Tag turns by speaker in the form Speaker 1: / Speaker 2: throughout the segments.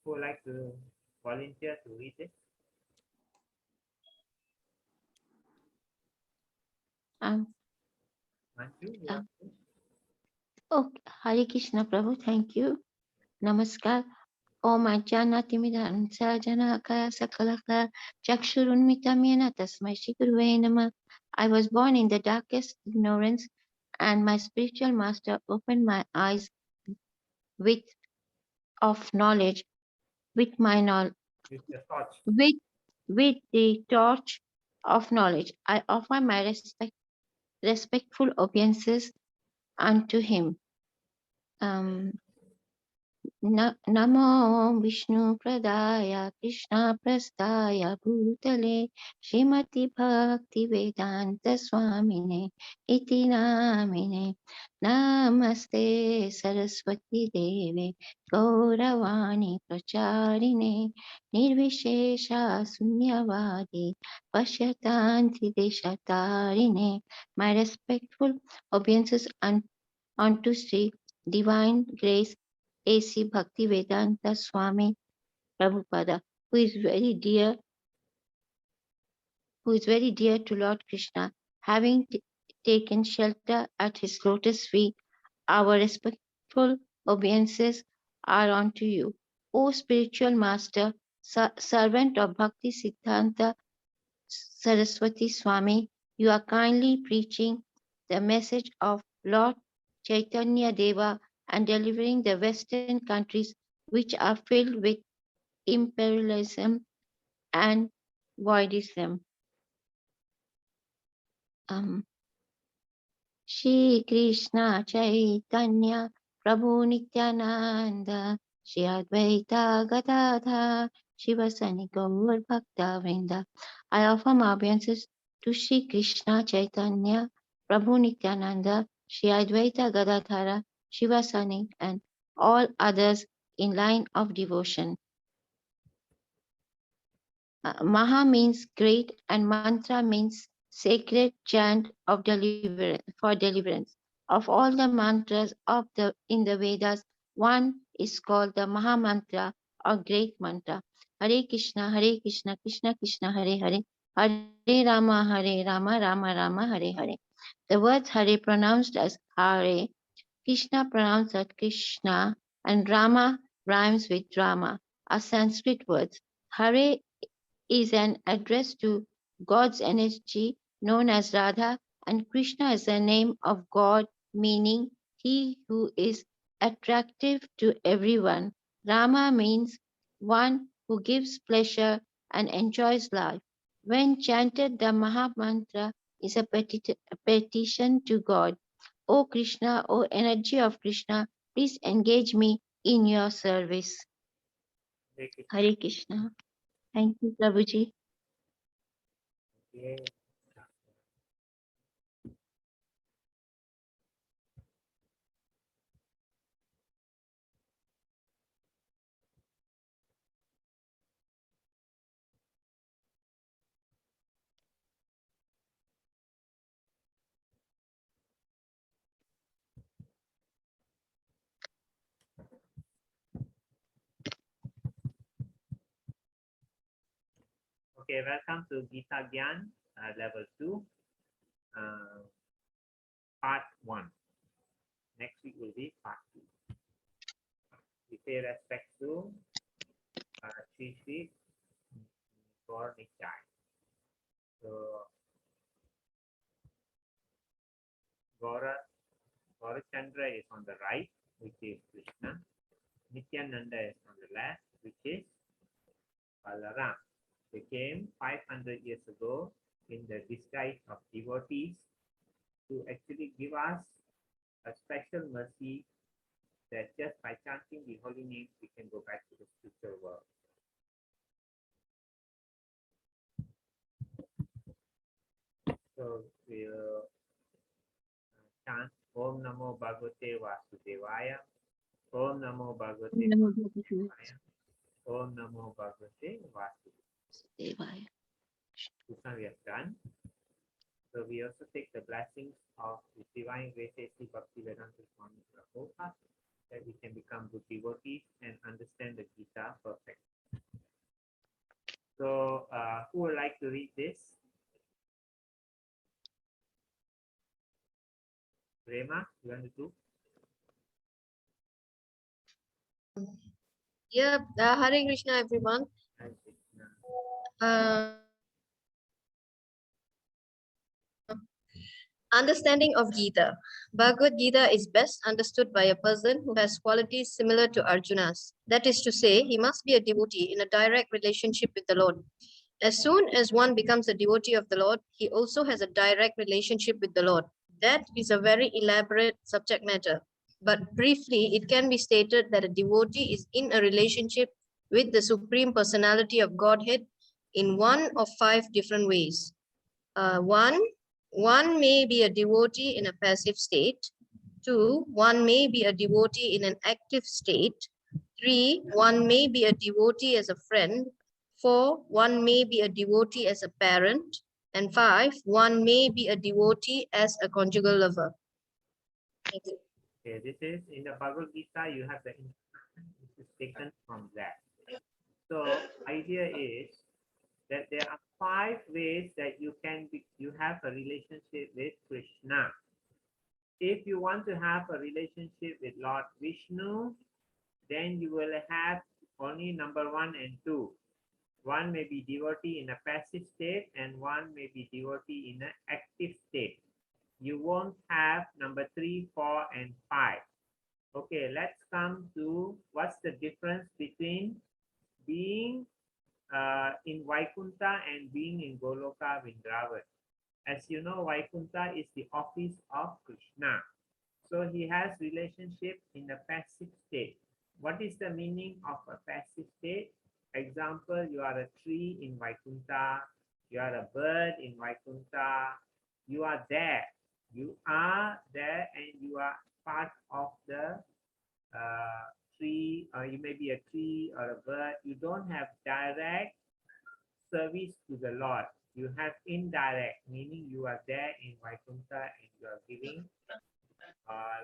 Speaker 1: Who would like to volunteer to read it?
Speaker 2: Um,
Speaker 1: Manju, you
Speaker 2: uh,
Speaker 1: want to?
Speaker 2: oh, Hare Krishna Prabhu, thank you. Namaskar. Om Ajnanatimidam Sajanakaya Sakalaka Chakshurunmitamyena Tasmai Shikruve Namah. I was born in the darkest ignorance, and my spiritual master opened my eyes with of knowledge, with my knowledge,
Speaker 1: With the torch.
Speaker 2: with the torch of knowledge. I offer my respectful obeisances unto him. Um, नमो विष्णुप्रदाय कृष्णप्रस्थाय भूतले श्रीमति भक्तिवेदान्त स्वामिने इति नामिने नमस्ते सरस्वती देवे गौरवाणी प्रचारिणे निर्विशेषा शून्यवादी पश्यतान्ति देशतारिणे. My respectful obeisances unto Sri Divine Grace A.C. Bhaktivedanta Swami Prabhupada, who is very dear to Lord Krishna. Having taken shelter at his lotus feet, our respectful obeisances are unto you. O spiritual master, servant of Bhakti Siddhanta Saraswati Swami, you are kindly preaching the message of Lord Chaitanya Deva and delivering the Western countries which are filled with imperialism and voidism. Shri Krishna Chaitanya Prabhu Nityananda Shri Advaita Gadadha Shivasani Gaur Bhakta Vrinda. I offer my obeisances to Shri Krishna Chaitanya Prabhu Nityananda Shri Advaita Gadadhara Shivasani and all others in line of devotion. Maha means great and mantra means sacred chant of deliverance. Of all the mantras in the Vedas, one is called the Maha Mantra or great mantra. Hare Krishna, Krishna Krishna, Hare Hare, Hare Rama, Rama Rama, Hare Hare. The word Hare pronounced as Hare, Krishna pronounced as Krishna, and Rama rhymes with Rama are Sanskrit words. Hare is an address to God's energy known as Radha, and Krishna is a name of God meaning he who is attractive to everyone. Rama means one who gives pleasure and enjoys life. When chanted, the Maha Mantra is a petition to God. O Krishna, O energy of Krishna, please engage me in your service.
Speaker 1: Hare Krishna.
Speaker 2: Hare Krishna. Thank you, Prabhuji.
Speaker 1: Okay. Okay, welcome to Gita Gyan, level 2, part 1. Next week will be part 2. We pay respect to Sri Sri Gaur Nichai. So, Gaurachandra is on the right, which is Krishna. Nityananda is on the left, which is Balaram. They came 500 years ago in the disguise of devotees to actually give us a special mercy that just by chanting the holy names, we can go back to the spiritual world. So we'll chant Om Namo Bhagavate Vasudevaya, Om Namo Bhagavate Vasudevaya, Om Namo Bhagavate Vasudevaya. This one we have done. So we also take the blessings of the Divine Grace A.C. Bhaktivedanta Swami Prabhupada, that we can become good devotees and understand the Gita perfect. So, who would like to read this? Rema, you want to do?
Speaker 3: Yeah, Hare Krishna, everyone.
Speaker 1: Hare Krishna.
Speaker 3: Understanding of Gita. Bhagavad Gita is best understood by a person who has qualities similar to Arjuna's. That is to say, he must be a devotee in a direct relationship with the Lord. As soon as one becomes a devotee of the Lord, he also has a direct relationship with the Lord. That is a very elaborate subject matter. But briefly, it can be stated that a devotee is in a relationship with the Supreme Personality of Godhead in one of five different ways. One, one may be a devotee in a passive state. Two, one may be a devotee in an active state. Three, one may be a devotee as a friend. Four, one may be a devotee as a parent. And five, one may be a devotee as a conjugal lover. Thank you.
Speaker 1: Okay, this is in the Bhagavad Gita, you have the instruction, which is taken from that. So, idea is that there are 5 ways that you have a relationship with Krishna. If you want to have a relationship with Lord Vishnu, then you will have only number 1 and 2. One may be devotee in a passive state and one may be devotee in an active state. You won't have number 3, 4, and 5. Okay, let's come to what's the difference between being in Vaikunta and being in Goloka Vrindavan. As you know, Vaikunta is the office of Krishna. So he has relationship in a passive state. What is the meaning of a passive state? Example, you are a tree in Vaikunta, you are a bird in Vaikunta, you are there. You are there and you are part of the tree, or you may be a tree or a bird. You don't have direct service to the Lord. You have indirect, meaning you are there in Vaikunta and you are giving.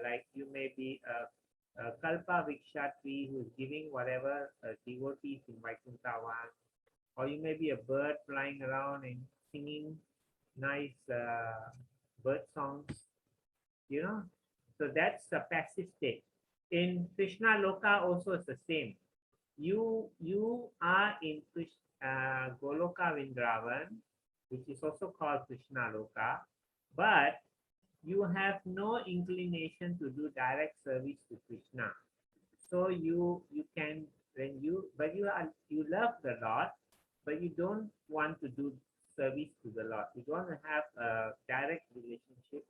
Speaker 1: Like you may be a Kalpa Viksha tree who is giving whatever devotees in Vaikunta want. Or you may be a bird flying around and singing nice bird songs, you know. So that's the passive state. In Krishna Loka also it's the same. You are in Goloka Vrindavan, which is also called Krishna Loka, but you have no inclination to do direct service to Krishna. So you can when you but you love the Lord, but you don't want to do service to the Lord. You don't have a direct relationship.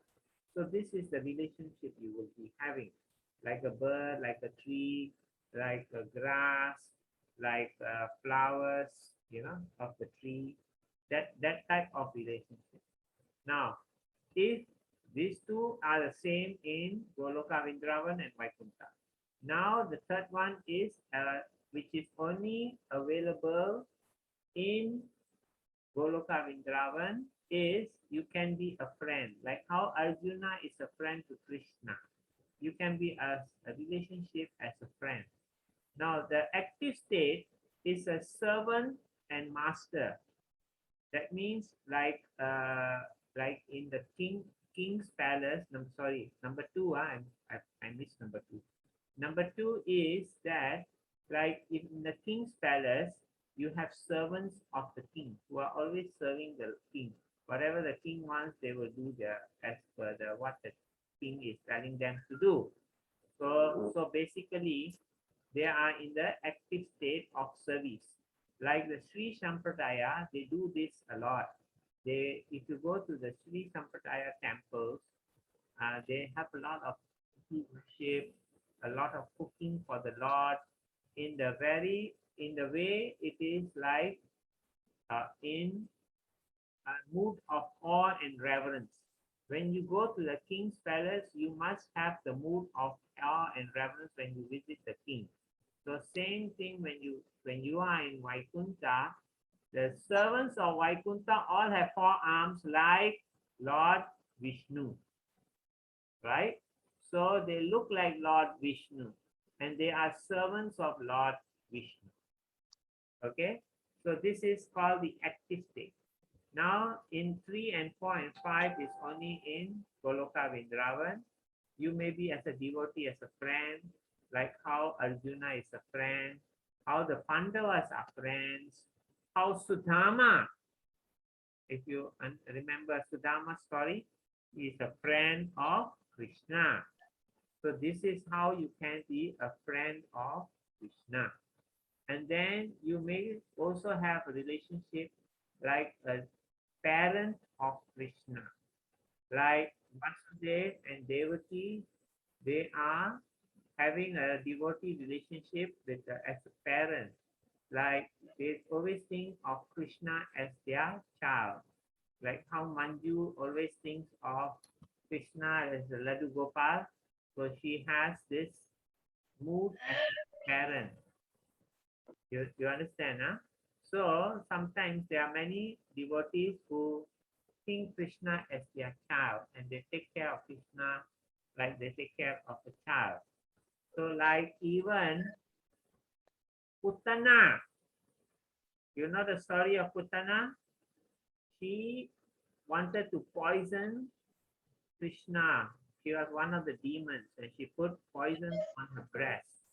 Speaker 1: So this is the relationship you will be having, like a bird, like a tree, like a grass, like flowers, of the tree. That type of relationship. Now, if these two are the same in Goloka Vrindavan and Vaikunta. Now the third one is which is only available in Goloka Vrindavan is you can be a friend, like how Arjuna is a friend to Krishna. You can be a relationship as a friend. Now the active state is a servant and master. That means like in the king's palace. Number 2. I missed number 2. Number 2 is that like in the king's palace, you have servants of the king who are always serving the king. Whatever the king wants, they will do as per what the king is telling them to do. So basically, they are in the active state of service. Like the Sri Sampradaya, they do this a lot. If you go to the Sri Sampradaya temples, they have a lot of worship, a lot of cooking for the Lord. In the way it is like in a mood of awe and reverence. When you go to the king's palace, you must have the mood of awe and reverence when you visit the king. So same thing when you are in Vaikunta, the servants of Vaikunta all have 4 arms like Lord Vishnu, right? So they look like Lord Vishnu. and they are servants of Lord Vishnu. Okay, so this is called the active state. Now in 3 and 4 and 5 is only in Goloka Vrindavan. You may be as a devotee, as a friend, like how Arjuna is a friend, how the Pandavas are friends, how Sudama, if you remember Sudama's story, he is a friend of Krishna. So this is how you can be a friend of Krishna. And then you may also have a relationship like a parent of Krishna. Like Vasudeva and Devaki, they are having a devotee relationship with as a parent. Like they always think of Krishna as their child. Like how Manju always thinks of Krishna as the Ladu Gopal. So she has this mood as a parent. You understand, huh? So sometimes there are many devotees who think Krishna as their child and they take care of Krishna like they take care of a child. So like even Putana, you know the story of Putana? She wanted to poison Krishna. She was one of the demons and she put poison on her breast.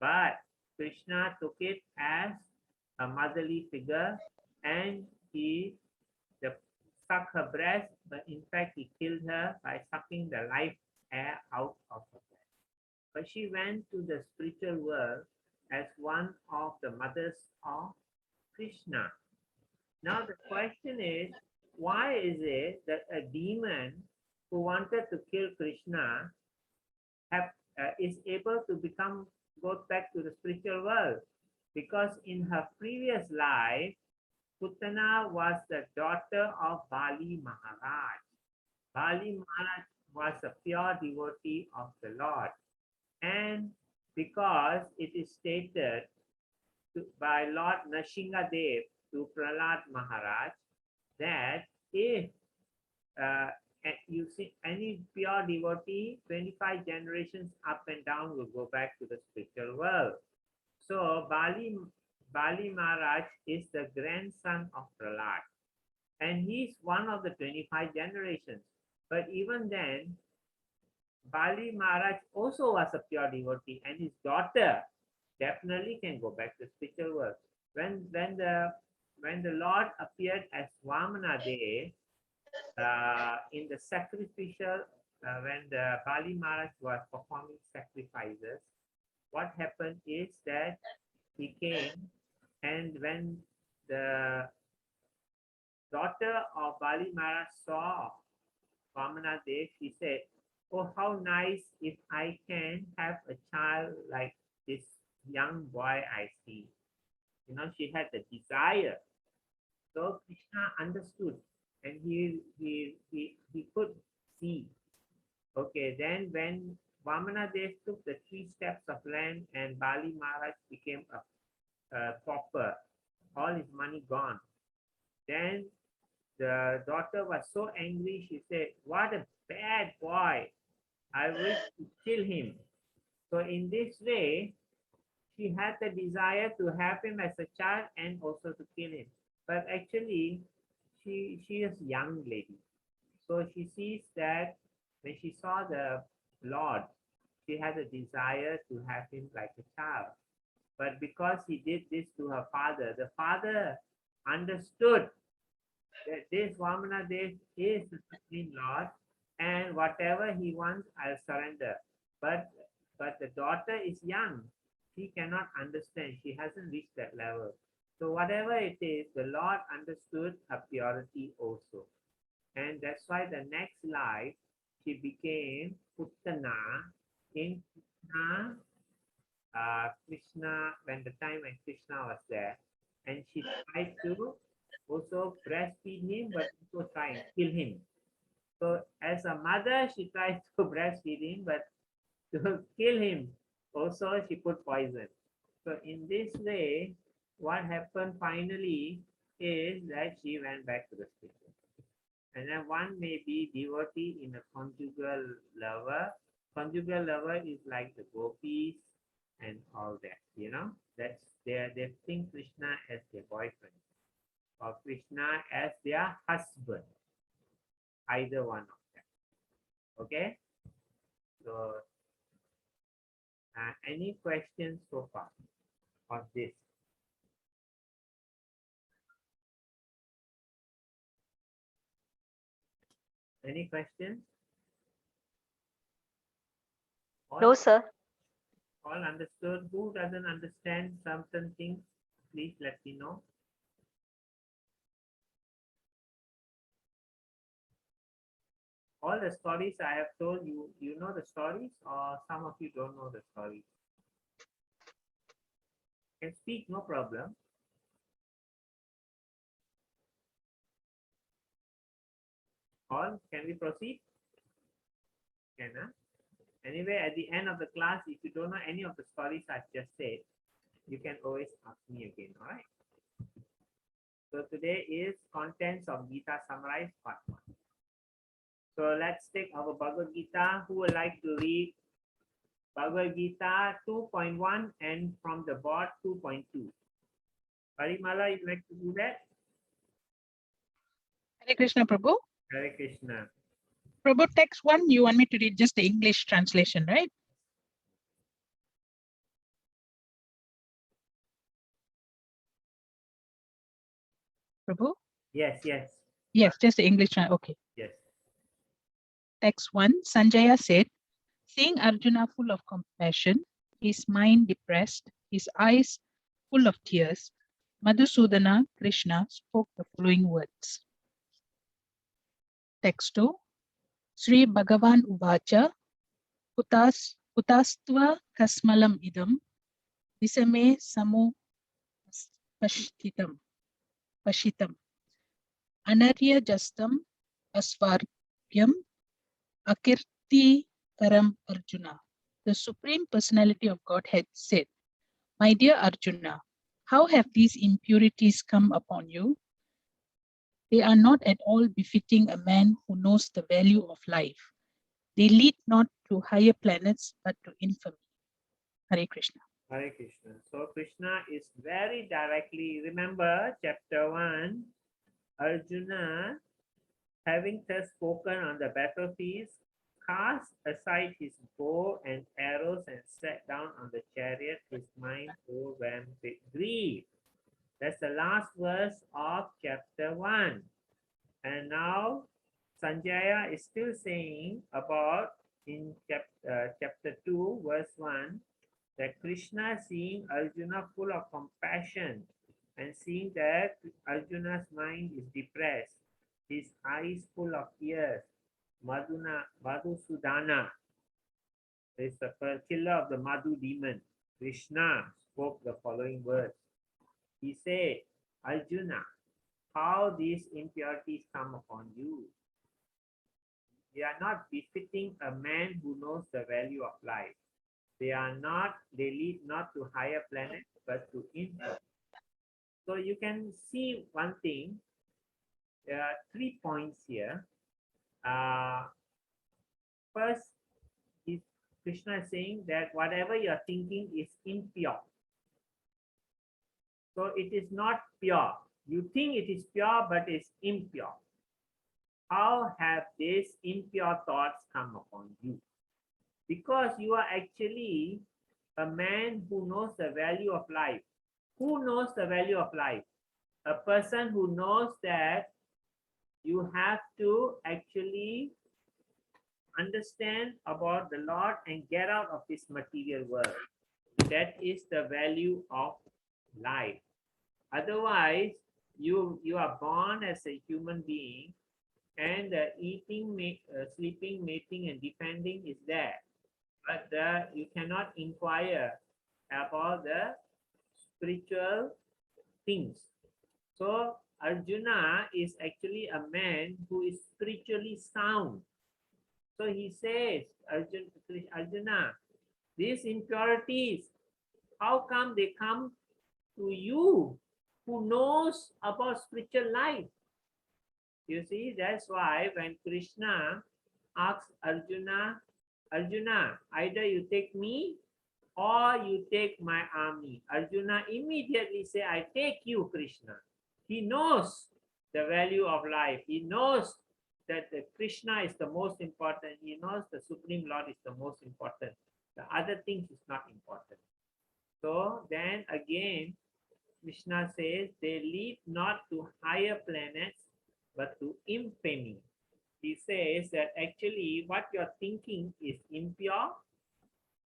Speaker 1: But Krishna took it as a motherly figure and he sucked her breast, but in fact he killed her by sucking the life air out of her breast. But she went to the spiritual world as one of the mothers of Krishna. Now the question is, why is it that a demon who wanted to kill Krishna is able to go back to the spiritual world? Because in her previous life, Putana was the daughter of Bali Maharaj. Bali Maharaj was a pure devotee of the Lord. And because it is stated by Lord Nrsingadev to Prahlad Maharaj that if you see any pure devotee, 25 generations up and down will go back to the spiritual world. So Bali Maharaj is the grandson of Prahlad. And he's one of the 25 generations. But even then, Bali Maharaj also was a pure devotee, and his daughter definitely can go back to the spiritual world. When the Lord appeared as Vamana Dev in the sacrificial, when the Bali Maharaj was performing sacrifices, what happened is that he came, and when the daughter of Bali Maharaj saw Vamana Dev, she said, "Oh, how nice if I can have a child like this young boy I see." You know, she had the desire. So Krishna understood, and he could see. Okay, then when Vamana Dev took the 3 steps of land and Bali Maharaj became a pauper, all his money gone. Then the daughter was so angry, she said, "What a bad boy. I wish to kill him." So in this way, she had the desire to have him as a child and also to kill him. But actually, she is a young lady. So she sees that when she saw the Lord, she had a desire to have him like a child. But because he did this to her father, the father understood that this Vamana Dev is the Supreme Lord, and whatever he wants, I'll surrender. But the daughter is young. She cannot understand. She hasn't reached that level. So whatever it is, the Lord understood her purity also. And that's why the next life, she became Putana in Krishna, when the time when Krishna was there. And she tried to also breastfeed him, but also try and kill him. So as a mother, she tried to breastfeed him, but to kill him, also she put poison. So in this way, what happened finally is that she went back to the spiritual. And then one may be devotee in a conjugal lover. Conjugal lover is like the gopis and all that. You know, that's they think Krishna as their boyfriend or Krishna as their husband, either one of them. Okay, so any questions so far on this? Any questions?
Speaker 4: No, sir.
Speaker 1: All understood? Who doesn't understand certain things, please let me know. All the stories I have told you, you know the stories, or some of you don't know the stories? Can speak, no problem. All, can we proceed? Can, huh? Anyway, at the end of the class, if you don't know any of the stories I've just said, you can always ask me again, all right? So today is contents of Gita summarized part 1. So let's take our Bhagavad Gita. Who would like to read Bhagavad Gita 2.1 and from the board 2.2? Parimala, you'd like to do that?
Speaker 5: Hare Krishna, Prabhu.
Speaker 1: Hare Krishna.
Speaker 5: Prabhu, text 1, you want me to read just the English translation, right? Prabhu?
Speaker 1: Yes, yes,
Speaker 5: Yes, just the English. Okay.
Speaker 1: yes.
Speaker 5: Text 1, Sanjaya said, seeing Arjuna full of compassion, his mind depressed, his eyes full of tears, Madhusudana Krishna spoke the following words. Text 2, Sri Bhagavan Uvacha, Kutastva Kasmalam Idam, Visame Samu Pashitam, Anarya Jastam Asvargyam Akirti Karam Arjuna. The Supreme Personality of Godhead said, my dear Arjuna, how have these impurities come upon you? They are not at all befitting a man who knows the value of life. They lead not to higher planets, but to infamy. Hare Krishna.
Speaker 1: Hare Krishna. So Krishna is very directly, remember chapter 1, Arjuna, having thus spoken on the battlefield, cast aside his bow and arrows and sat down on the chariot, his mind overwhelmed with grief. That's the last verse of chapter 1. And now Sanjaya is still saying about in chapter 2, verse 1, that Krishna, seeing Arjuna full of compassion and seeing that Arjuna's mind is depressed, his eyes full of tears, Madhusudana is the killer of the Madhu demon. Krishna spoke the following words. He said, Arjuna, how these impurities come upon you? They are not befitting a man who knows the value of life. They lead not to higher planets, but to infamy. So you can see one thing, there are 3 points here. First, Krishna is saying that whatever you are thinking is impure. So it is not pure. You think it is pure, but it's impure. How have these impure thoughts come upon you? Because you are actually a man who knows the value of life. Who knows the value of life? A person who knows that you have to actually understand about the Lord and get out of this material world. That is the value of life. Otherwise, you are born as a human being, and eating, sleeping, mating, and defending is there. But you cannot inquire about the spiritual things. So Arjuna is actually a man who is spiritually sound. So he says, Arjuna, these impurities, how come they come to you who knows about spiritual life? You see, that's why when Krishna asks Arjuna, Arjuna, either you take me or you take my army. Arjuna immediately say, I take you, Krishna. He knows the value of life. He knows that the Krishna is the most important. He knows the Supreme Lord is the most important. The other things is not important. So then again, Krishna says, they lead not to higher planets, but to infamy. He says that actually what you're thinking is impure,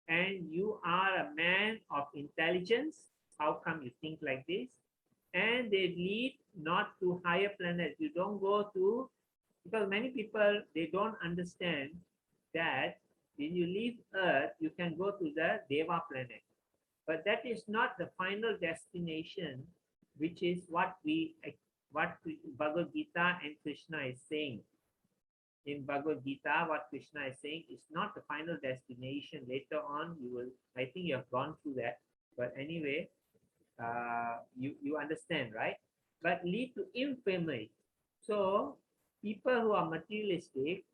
Speaker 1: and you are a man of intelligence. How come you think like this? And they lead not to higher planets. You don't go to, because many people, they don't understand that when you leave Earth, you can go to the Deva planet. But that is not the final destination, which is what Bhagavad Gita and Krishna is saying. In Bhagavad Gita, what Krishna is saying is not the final destination. Later on, you will, I think you have gone through that. But anyway, you understand, right? But lead to infamy. So people who are materialistic,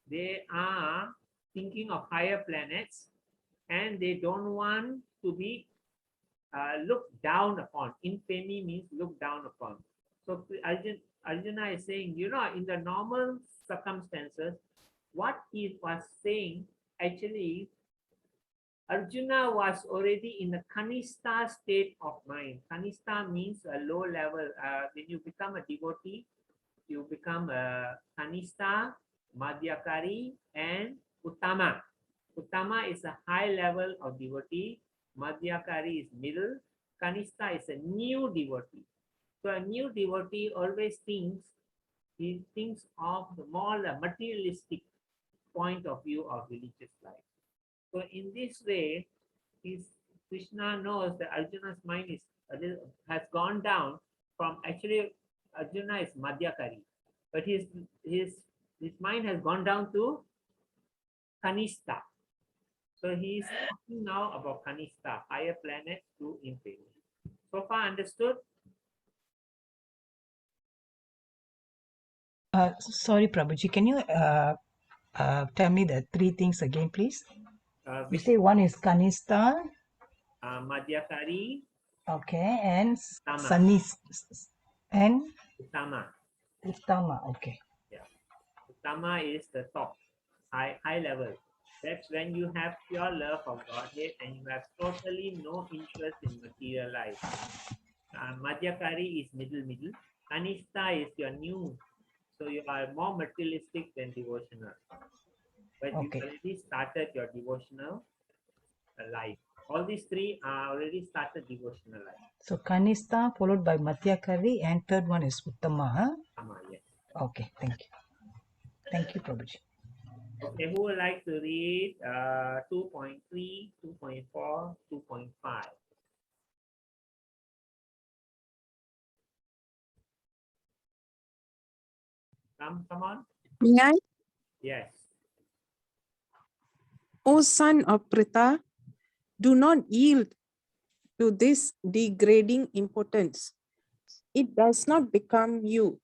Speaker 1: they are thinking of higher planets, and they don't want to be looked down upon. Infamy means look down upon. So Arjuna is saying, in the normal circumstances, what he was saying, actually, Arjuna was already in the Kanistha state of mind. Kanistha means a low level. When you become a devotee, you become a Kanistha, Madhyakari, and Uttama. Uttama is a high level of devotee. Madhyakari is middle. Kanistha is a new devotee. So a new devotee always thinks of the more materialistic point of view of religious life. So in this way, Krishna knows that Arjuna's mind has gone down from, actually Arjuna is Madhyakari, but his mind has gone down to Kanistha. So he is talking now about Kanistha, higher planet to infamy. So far understood?
Speaker 6: Sorry, Prabhuji, can you tell me the three things again, please? You say one is Kanistha,
Speaker 1: Madhyakari,
Speaker 6: okay, and
Speaker 1: Uttama.
Speaker 6: Sanis, and
Speaker 1: Uttama.
Speaker 6: Uttama, okay.
Speaker 1: Yeah. Uttama is the top, high level. That's when you have pure love of Godhead and you have totally no interest in material life. Madhyakari is middle. Kanistha is your new. So you are more materialistic than devotional. But
Speaker 6: Okay.
Speaker 1: you already started your devotional life. All these three are already started devotional life.
Speaker 6: So Kanistha followed by Madhyakari and third one is Uttama. Huh?
Speaker 1: Yes.
Speaker 6: Okay, thank you. Thank you, Prabhuji.
Speaker 1: Okay, who would like to read 2.3, 2.4, 2.5? Come on.
Speaker 7: May I?
Speaker 1: Yes.
Speaker 7: O son of Pritha, do not yield to this degrading importance. It does not become you.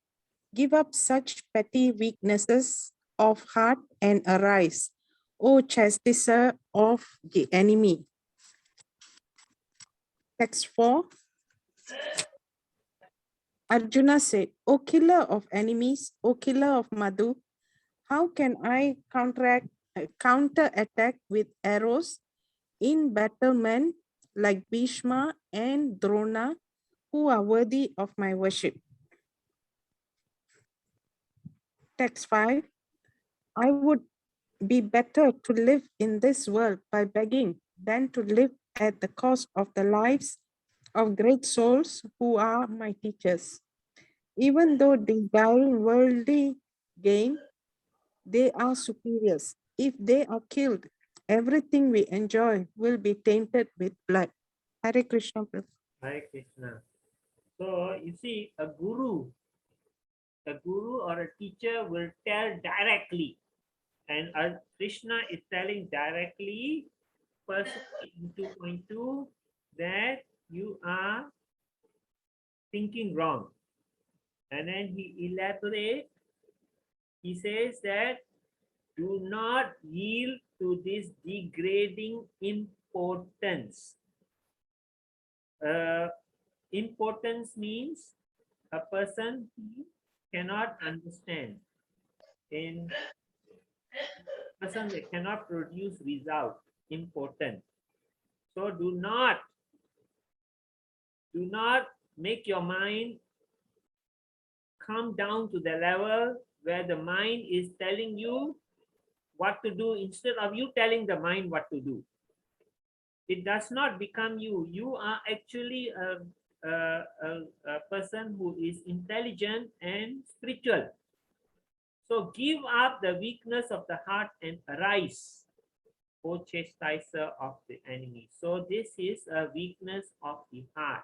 Speaker 7: Give up such petty weaknesses of heart and arise, O chastiser of the enemy. Text 4. Arjuna said, O killer of enemies, O killer of Madhu, how can I counterattack with arrows in battle men like Bhishma and Drona, who are worthy of my worship? Text 5. I would be better to live in this world by begging than to live at the cost of the lives of great souls who are my teachers. Even though desiring worldly gain, they are superiors. If they are killed, everything we enjoy will be tainted with blood. Hare Krishna.
Speaker 1: Hare Krishna. So you see, a guru or a teacher will tell directly, and Krishna is telling directly, first in 2.2, that you are thinking wrong. And then he elaborates, he says that do not yield to this degrading importance. Importance means a person who cannot understand, in person that cannot produce result. Important. So do not make your mind come down to the level where the mind is telling you what to do instead of you telling the mind what to do. It does not become you. You are actually a person who is intelligent and spiritual. So give up the weakness of the heart and arise, O chastiser of the enemy. So this is a weakness of the heart.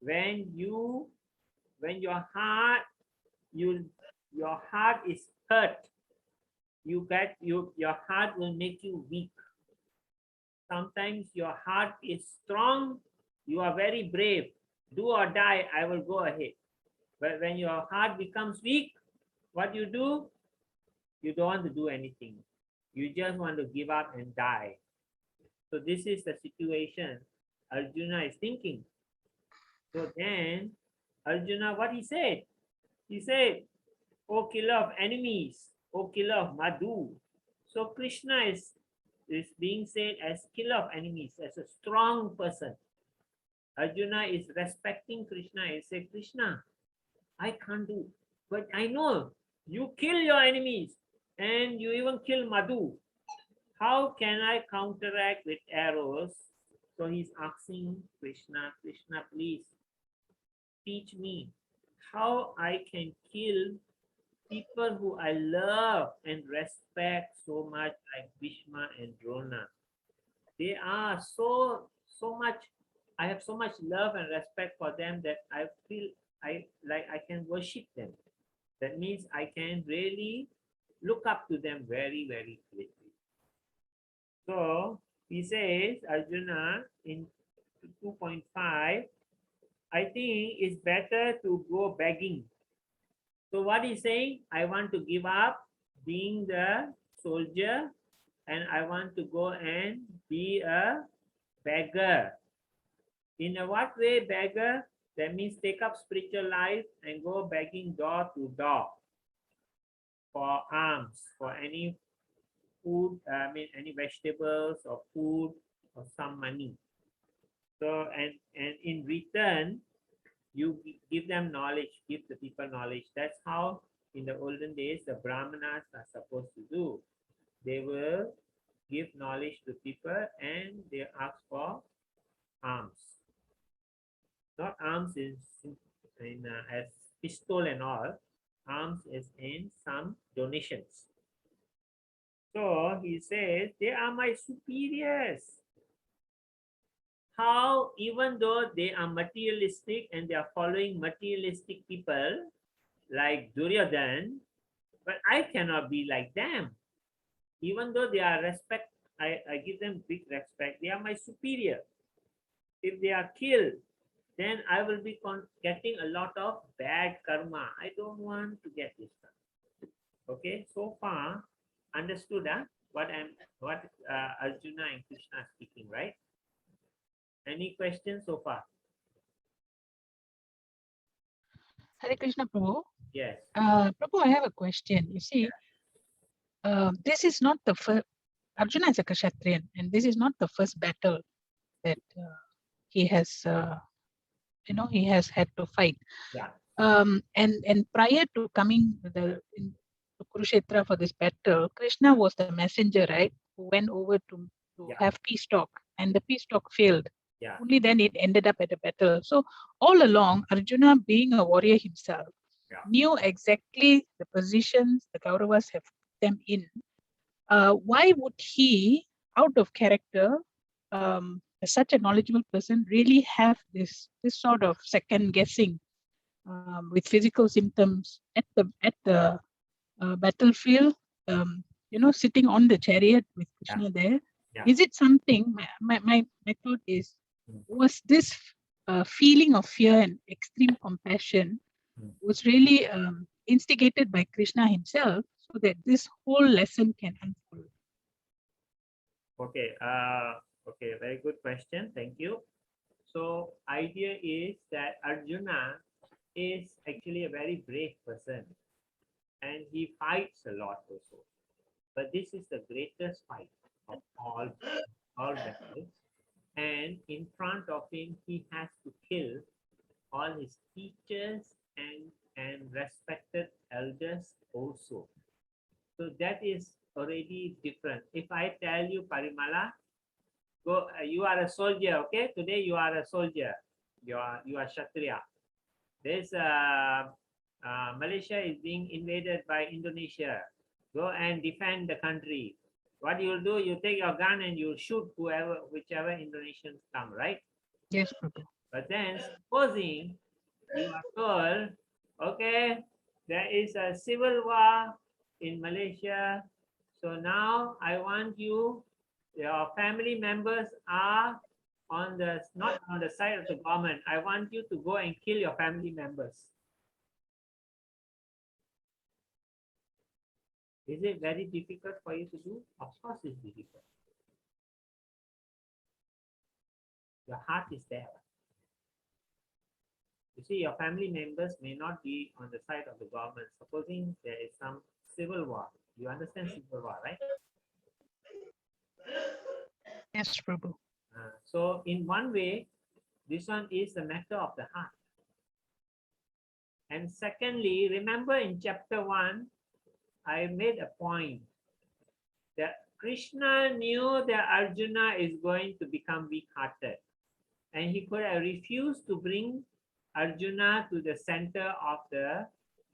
Speaker 1: When your heart is hurt, your heart will make you weak. Sometimes your heart is strong, you are very brave. Do or die, I will go ahead. But when your heart becomes weak, what you do? You don't want to do anything. You just want to give up and die. So this is the situation Arjuna is thinking. So then Arjuna, what he said? He said, O killer of enemies, O killer of Madhu. So Krishna is being said as killer of enemies, as a strong person. Arjuna is respecting Krishna. He said, Krishna, I can't do, but I know you kill your enemies and you even kill Madhu. How can I counteract with arrows? So he's asking Krishna, Krishna, please teach me how I can kill people who I love and respect so much, like Bhishma and Drona. They are so much, I have so much love and respect for them that I feel I can worship them. That means I can really look up to them very, very greatly. So he says, Arjuna, in 2.5, I think it's better to go begging. So what he's saying, I want to give up being the soldier and I want to go and be a beggar. In a what way beggar? That means take up spiritual life and go begging door to door for alms, for any food, any vegetables or food or some money. So, and in return, you give them knowledge, give the people knowledge. That's how in the olden days the Brahmanas are supposed to do. They will give knowledge to people and they ask for alms. Not alms as pistol and all. Alms is in some donations. So he says, they are my superiors. How, even though they are materialistic and they are following materialistic people like Duryodhan, but I cannot be like them. Even though they are respect, I give them big respect. They are my superior. If they are killed, then I will be getting a lot of bad karma. I don't want to get this karma. Okay, so far understood what Arjuna and Krishna are speaking, right? Any questions so far?
Speaker 5: Hare Krishna, Prabhu.
Speaker 1: Yes.
Speaker 5: Prabhu, I have a question. You see, this is not the first. Arjuna is a Kshatriyan, and this is not the first battle that he has, he has had to fight.
Speaker 1: Yeah.
Speaker 5: And prior to coming to Kurukshetra for this battle, Krishna was the messenger, right? Who went over to have peace talk, and the peace talk failed.
Speaker 1: Yeah.
Speaker 5: Only then it ended up at a battle. So all along, Arjuna, being a warrior himself, knew exactly the positions the Kauravas have put them in. Why would he, out of character, such a knowledgeable person, really have this sort of second guessing with physical symptoms at the battlefield? Sitting on the chariot with Krishna there.
Speaker 1: Yeah.
Speaker 5: Is it something? My thought is, was this feeling of fear and extreme compassion was really instigated by Krishna himself, so that this whole lesson can unfold?
Speaker 1: Okay. Okay, very good question. Thank you. So idea is that Arjuna is actually a very brave person and he fights a lot also. But this is the greatest fight of all battles. And in front of him, he has to kill all his teachers and respected elders also. So that is already different. If I tell you, Parimala, go, you are a soldier, okay? Today you are a soldier. You are Kshatriya. This Malaysia is being invaded by Indonesia. Go and defend the country. What you'll do, you take your gun and you shoot whichever Indonesians come, right?
Speaker 5: Yes, Prabhu.
Speaker 1: But then supposing you are told, okay, there is a civil war in Malaysia. So now I want you, your family members are not on the side of the government. I want you to go and kill your family members. Is it very difficult for you to do? Of course it's difficult. Your heart is there. You see, your family members may not be on the side of the government. Supposing there is some civil war. You understand civil war, right?
Speaker 5: Yes, Prabhu.
Speaker 1: So in one way, this one is a matter of the heart. And secondly, remember in chapter 1, I made a point that Krishna knew that Arjuna is going to become weak-hearted. And he could have refused to bring Arjuna to the center of the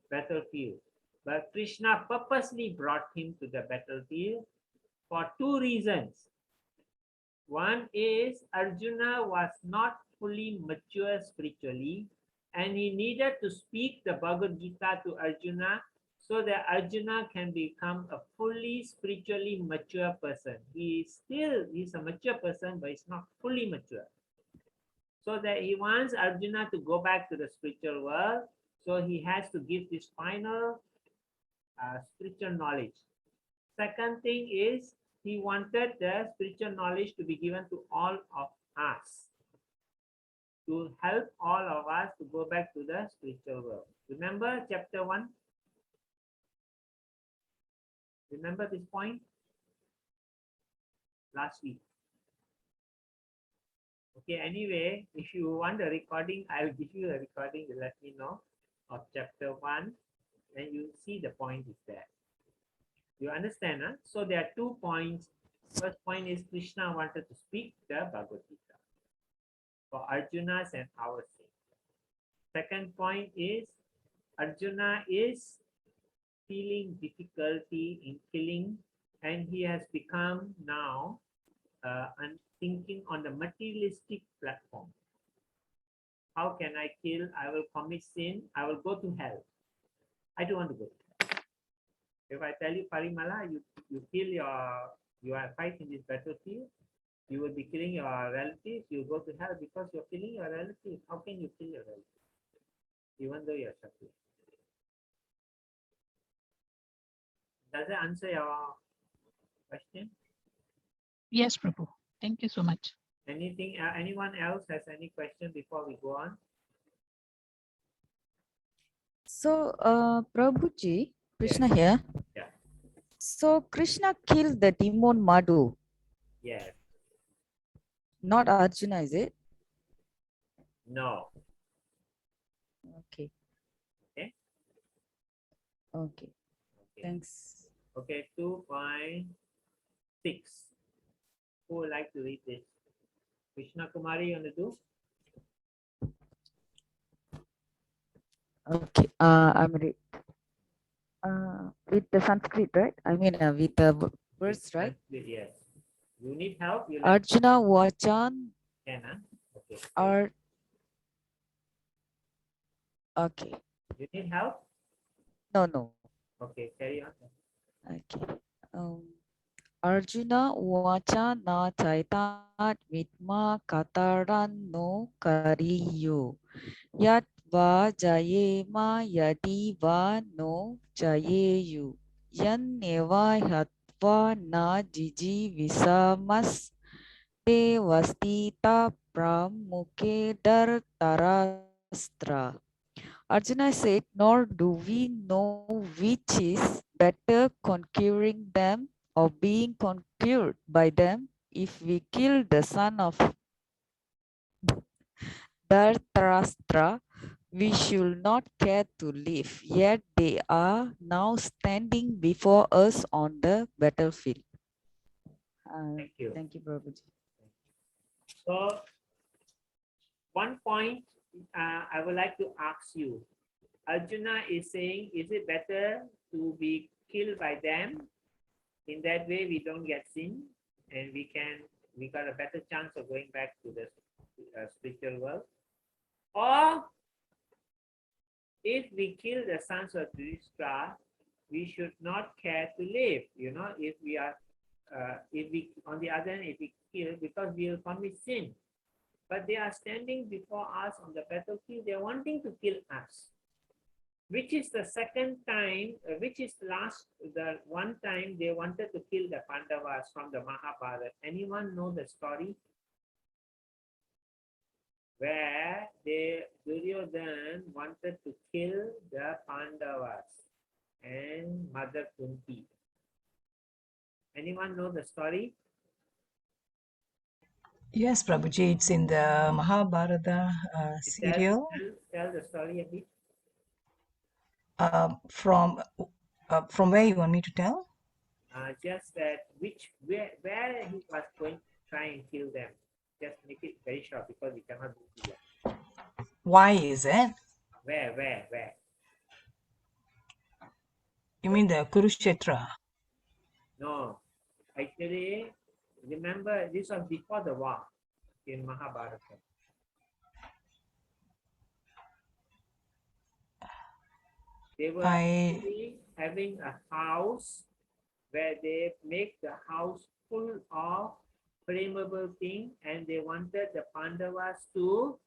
Speaker 1: battlefield. But Krishna purposely brought him to the battlefield for two reasons. One is Arjuna was not fully mature spiritually, and he needed to speak the Bhagavad Gita to Arjuna so that Arjuna can become a fully spiritually mature person. He's a mature person, but he's not fully mature. So that he wants Arjuna to go back to the spiritual world. So he has to give this final spiritual knowledge. Second thing is he wanted the spiritual knowledge to be given to all of us, to help all of us to go back to the spiritual world. Remember chapter 1? Remember this point? Last week. Okay, anyway, if you want a recording, I'll give you a recording. You let me know of chapter 1, and you see the point is there. You understand? Huh? So there are 2 points. First point is Krishna wanted to speak the Bhagavad Gita for Arjuna's and our sake. Second point is Arjuna is feeling difficulty in killing, and he has become now thinking on the materialistic platform. How can I kill? I will commit sin. I will go to hell. I don't want to go to hell. If I tell you, Parimala, you kill you are fighting in this battlefield, you will be killing your relatives, you go to hell because you're killing your relatives. How can you kill your relatives? Even though you're Kshatriya. Does that answer your question?
Speaker 5: Yes, Prabhu. Thank you so much.
Speaker 1: Anyone else has any question before we go on?
Speaker 8: So, Prabhuji, Krishna
Speaker 1: Yes.
Speaker 8: here.
Speaker 1: Yeah.
Speaker 8: So, Krishna killed the demon Madhu.
Speaker 1: Yes.
Speaker 8: Not Arjuna, is it?
Speaker 1: No.
Speaker 8: Okay.
Speaker 1: Okay.
Speaker 8: Okay. Thanks.
Speaker 1: Okay, 2.6. Who would like to read this? Krishna Kumari, you want to do?
Speaker 8: Okay. I'm ready. With the Sanskrit, right? I mean, with the verse, right?
Speaker 1: Yes. You need help? You
Speaker 8: Arjuna Vachan.
Speaker 1: can, huh? Okay.
Speaker 8: Okay.
Speaker 1: You need help?
Speaker 8: No.
Speaker 1: Okay, carry on.
Speaker 8: Okay. Arjuna Vacha na chaitat vitma kataran no kariyo. Yat va jayema yadi va no jayeyu. Yan neva hatva na jiji visamas Te vastita pramuke tarastra. Arjuna said, nor do we know which is better, conquering them or being conquered by them. If we kill the son of Dhritarashtra, we should not care to live. Yet they are now standing before us on the battlefield.
Speaker 1: Thank you.
Speaker 8: Thank you, Prabhuji.
Speaker 1: So, one point I would like to ask you. Arjuna is saying, is it better to be killed by them? In that way, we don't get sin, and we got a better chance of going back to the spiritual world. Or if we kill the sons of Dhritarashtra, we should not care to live. You know, if we on the other hand, if we kill, because we will commit sin. But they are standing before us on the battlefield, they are wanting to kill us. Which is the second time, which is the one time they wanted to kill the Pandavas from the Mahabharata. Anyone know the story? Where Duryodhana wanted to kill the Pandavas and Mother Kunti. Anyone know the story?
Speaker 6: Yes, Prabhuji, it's in the Mahabharata serial.
Speaker 1: Tell the story a bit.
Speaker 6: From where you want me to tell?
Speaker 1: Just that where he was going to try and kill them. Just make it very short because we cannot do it yet.
Speaker 6: Why is it?
Speaker 1: Where?
Speaker 6: You mean the Kurukshetra?
Speaker 1: No, actually, remember this was before the war in Mahabharata. They were having a house where they make the house full of flammable thing, and they wanted the Pandavas to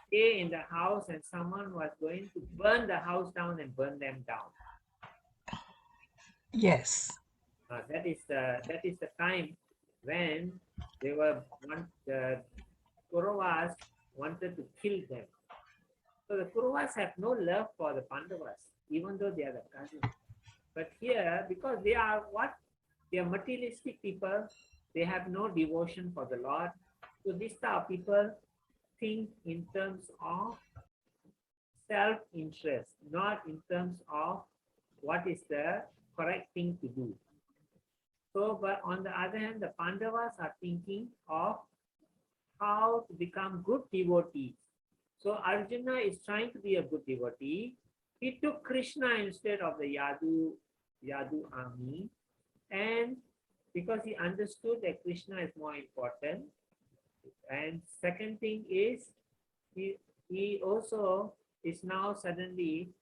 Speaker 1: stay in the house, and someone was going to burn the house down and burn them down.
Speaker 6: Yes.
Speaker 1: That is the time when the Kauravas wanted to kill them. So the Kauravas have no love for the Pandavas, even though they are the cousins. But here, because they are materialistic people, they have no devotion for the Lord. So these type of people think in terms of self-interest, not in terms of what is the correct thing to do. So, but on the other hand, the Pandavas are thinking of how to become good devotees. So Arjuna is trying to be a good devotee. He took Krishna instead of the Yadu army, and because he understood that Krishna is more important. And second thing is, he also is now suddenly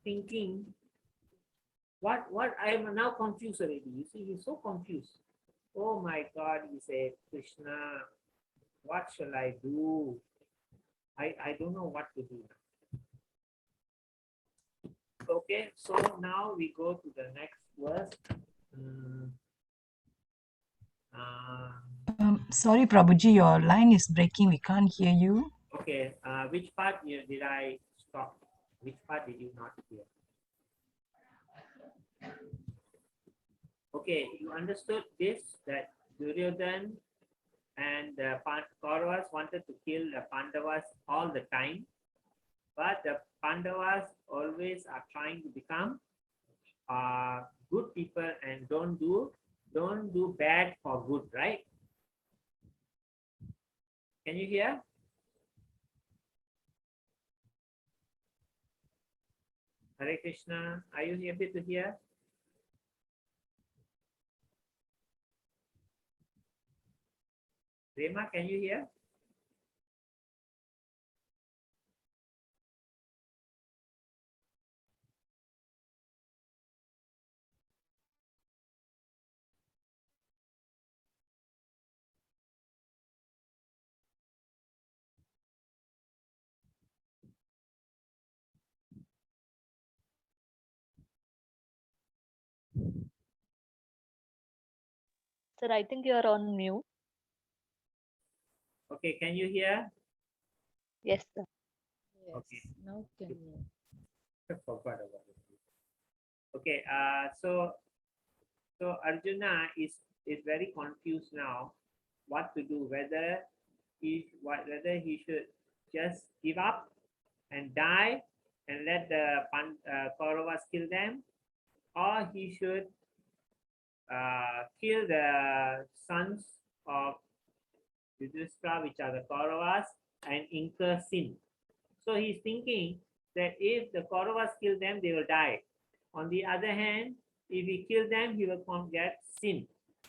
Speaker 1: thinking, what I am now confused already. You see, he's so confused. Oh my God, he said, Krishna, what shall I do? I don't know what to do. Okay, so now we go to the next verse.
Speaker 6: Sorry, Prabhuji, your line is breaking. We can't hear you.
Speaker 1: Okay, which part did I stop? Which part did you not hear? Okay, you understood this, that Duryodhana and the Kauravas wanted to kill the Pandavas all the time, but the Pandavas always are trying to become good people and don't do bad for good, right? Can you hear? Hare Krishna, are you able to hear? Rema, can you hear?
Speaker 4: Sir, I think you are on mute.
Speaker 1: Okay, can you hear?
Speaker 4: Yes, sir.
Speaker 1: Okay.
Speaker 8: Now can you?
Speaker 1: I forgot about it. Okay, so Arjuna is very confused now what to do, whether he should just give up and die and let the Kauravas kill them, or he should kill the sons of Yudhishthira, which are the Kauravas, and incur sin. So he's thinking that if the Kauravas kill them, they will die. On the other hand, if he kill them, he will get sin.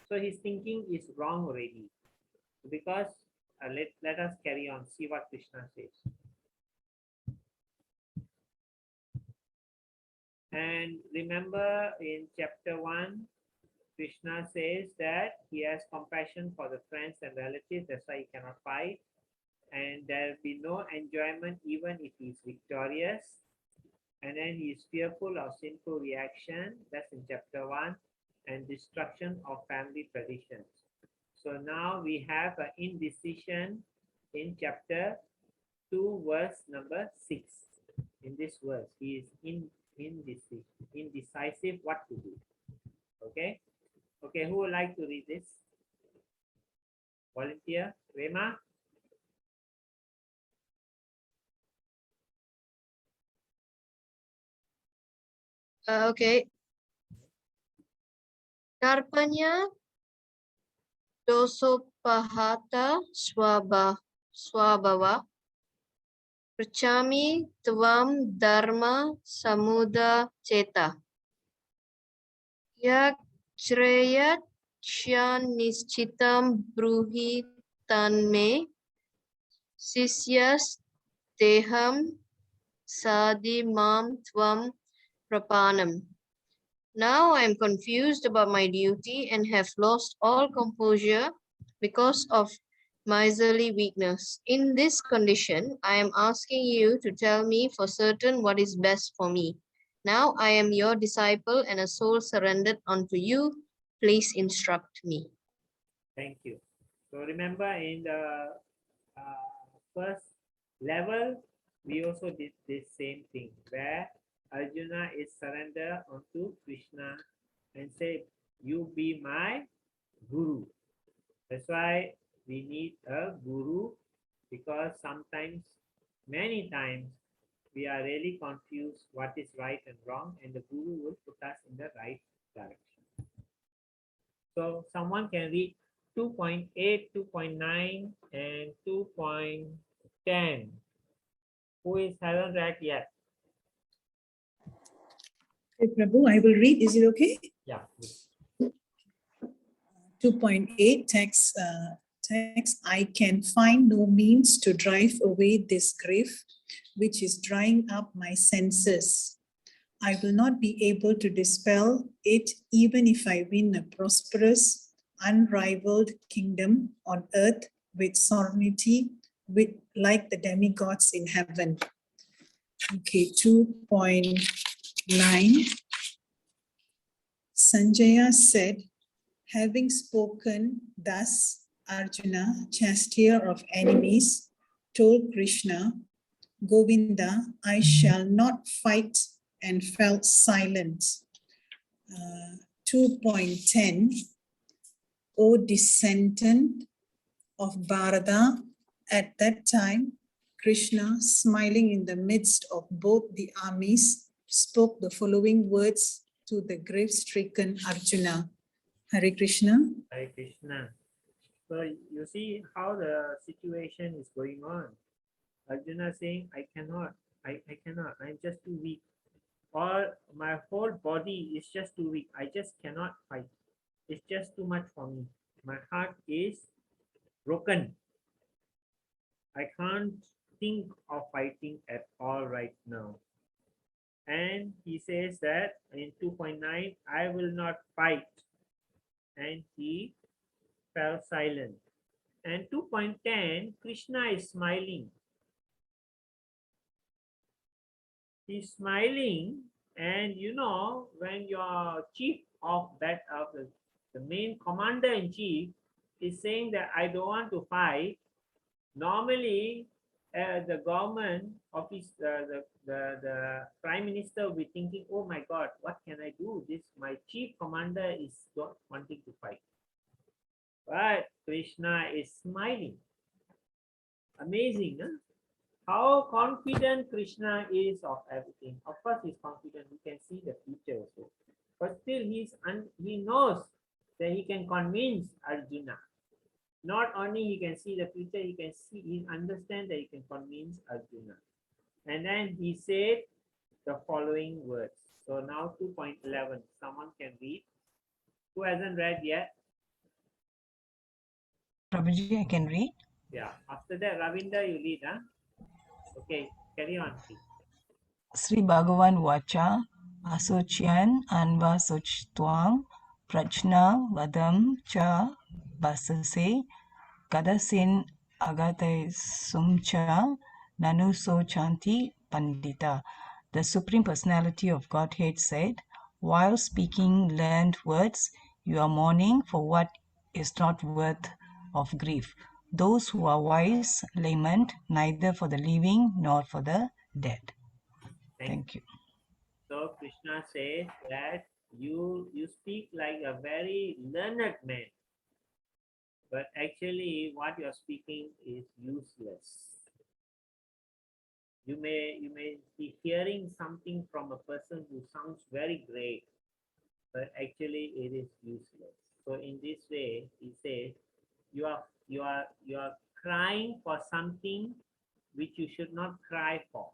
Speaker 1: So his thinking is wrong already. Because let us carry on, see what Krishna says. And remember in chapter 1, Krishna says that he has compassion for the friends and relatives, that's why he cannot fight. And there will be no enjoyment even if he is victorious. And then he is fearful of sinful reaction, that's in chapter 1, and destruction of family traditions. So now we have an indecision in chapter 2, verse number 6. In this verse, he is indecisive what to do. Okay? Okay, who would like to read this? Volunteer? Rema?
Speaker 3: Okay. Karpanya dosopahata swabhava prachami tvam dharma samuda cheta yakrayat nischitam bruhi tanme sisyas deham sadi mam tvam prapanam. Now I am confused about my duty and have lost all composure because of miserly weakness. In this condition, I am asking you to tell me for certain what is best for me. Now I am your disciple and a soul surrendered unto you. Please instruct me.
Speaker 1: Thank you. So remember in the first level, we also did this same thing where Arjuna is surrender onto Krishna and say, you be my guru. That's why we need a guru, because sometimes, many times, we are really confused what is right and wrong, and the guru will put us in the right direction. So someone can read 2.8, 2.9, and 2.10. Who is haven't read yet?
Speaker 9: Hey, Prabhu, I will read. Is it okay?
Speaker 1: Yeah.
Speaker 9: 2.8 text, I can find no means to drive away this grief, which is drying up my senses. I will not be able to dispel it even if I win a prosperous, unrivaled kingdom on earth with sovereignty, like the demigods in heaven. Okay, 2.9. Sanjaya said, having spoken thus, Arjuna, chastier of enemies, told Krishna, Govinda, I shall not fight, and felt silent. 2.10, O descendant of Bharata, at that time, Krishna, smiling in the midst of both the armies, spoke the following words to the grief-stricken Arjuna. Hare Krishna.
Speaker 1: Hare Krishna. So you see how the situation is going on. Arjuna saying, I cannot, I'm just too weak. Or my whole body is just too weak. I just cannot fight. It's just too much for me. My heart is broken. I can't think of fighting at all right now. And he says that in 2.9, I will not fight. And he fell silent. And 2.10, Krishna is smiling. He's smiling, and you know, when your chief of that of the main commander in chief is saying that I don't want to fight, Normally, the government office, the prime minister will be thinking, oh my God, what can I do? This, my chief commander is not wanting to fight. But Krishna is smiling. Amazing, huh? How confident Krishna is of everything. Of course, he's confident. He can see the future also. But still, he knows that he can convince Arjuna. Not only he can see the future, he understands that he can convince Arjuna. And then he said the following words. So now 2.11. Someone can read. Who hasn't read yet?
Speaker 6: Prabhuji, I can read.
Speaker 1: Yeah. After that, Ravinder, you read, huh? Okay, carry on, please.
Speaker 6: Sri Bhagavan Vacha Asocian Anva Sochtuang Prajna Vadam Cha Basase Kadasin Agate Sumcha Nanu So Chanti Pandita. The Supreme Personality of Godhead said, while speaking learned words, you are mourning for what is not worth of grief. Those who are wise lament neither for the living nor for the dead. Thank you.
Speaker 1: So Krishna says that you speak like a very learned man, but actually what you are speaking is useless. You may be hearing something from a person who sounds very great, but actually it is useless. So in this way, he says, you are crying for something which you should not cry for.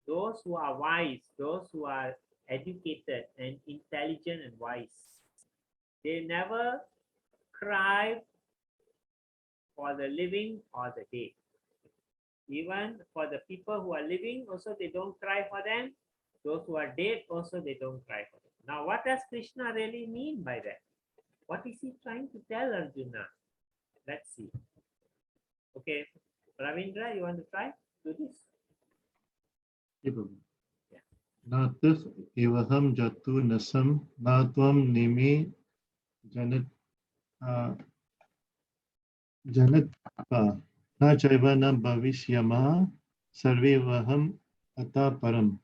Speaker 1: Those who are wise, those who are educated and intelligent and wise, they never cry for the living or the dead. Even for the people who are living, also they don't cry for them. Those who are dead, also they don't cry for them. Now, what does Krishna really mean by that? What is he trying to tell Arjuna? Let's see. Okay, Ravindra, you want to try? Do this?
Speaker 10: Natas evaham jatu nasam natvam nime janat janatpa na chaiva na bhavishyama sarve vaham ata param.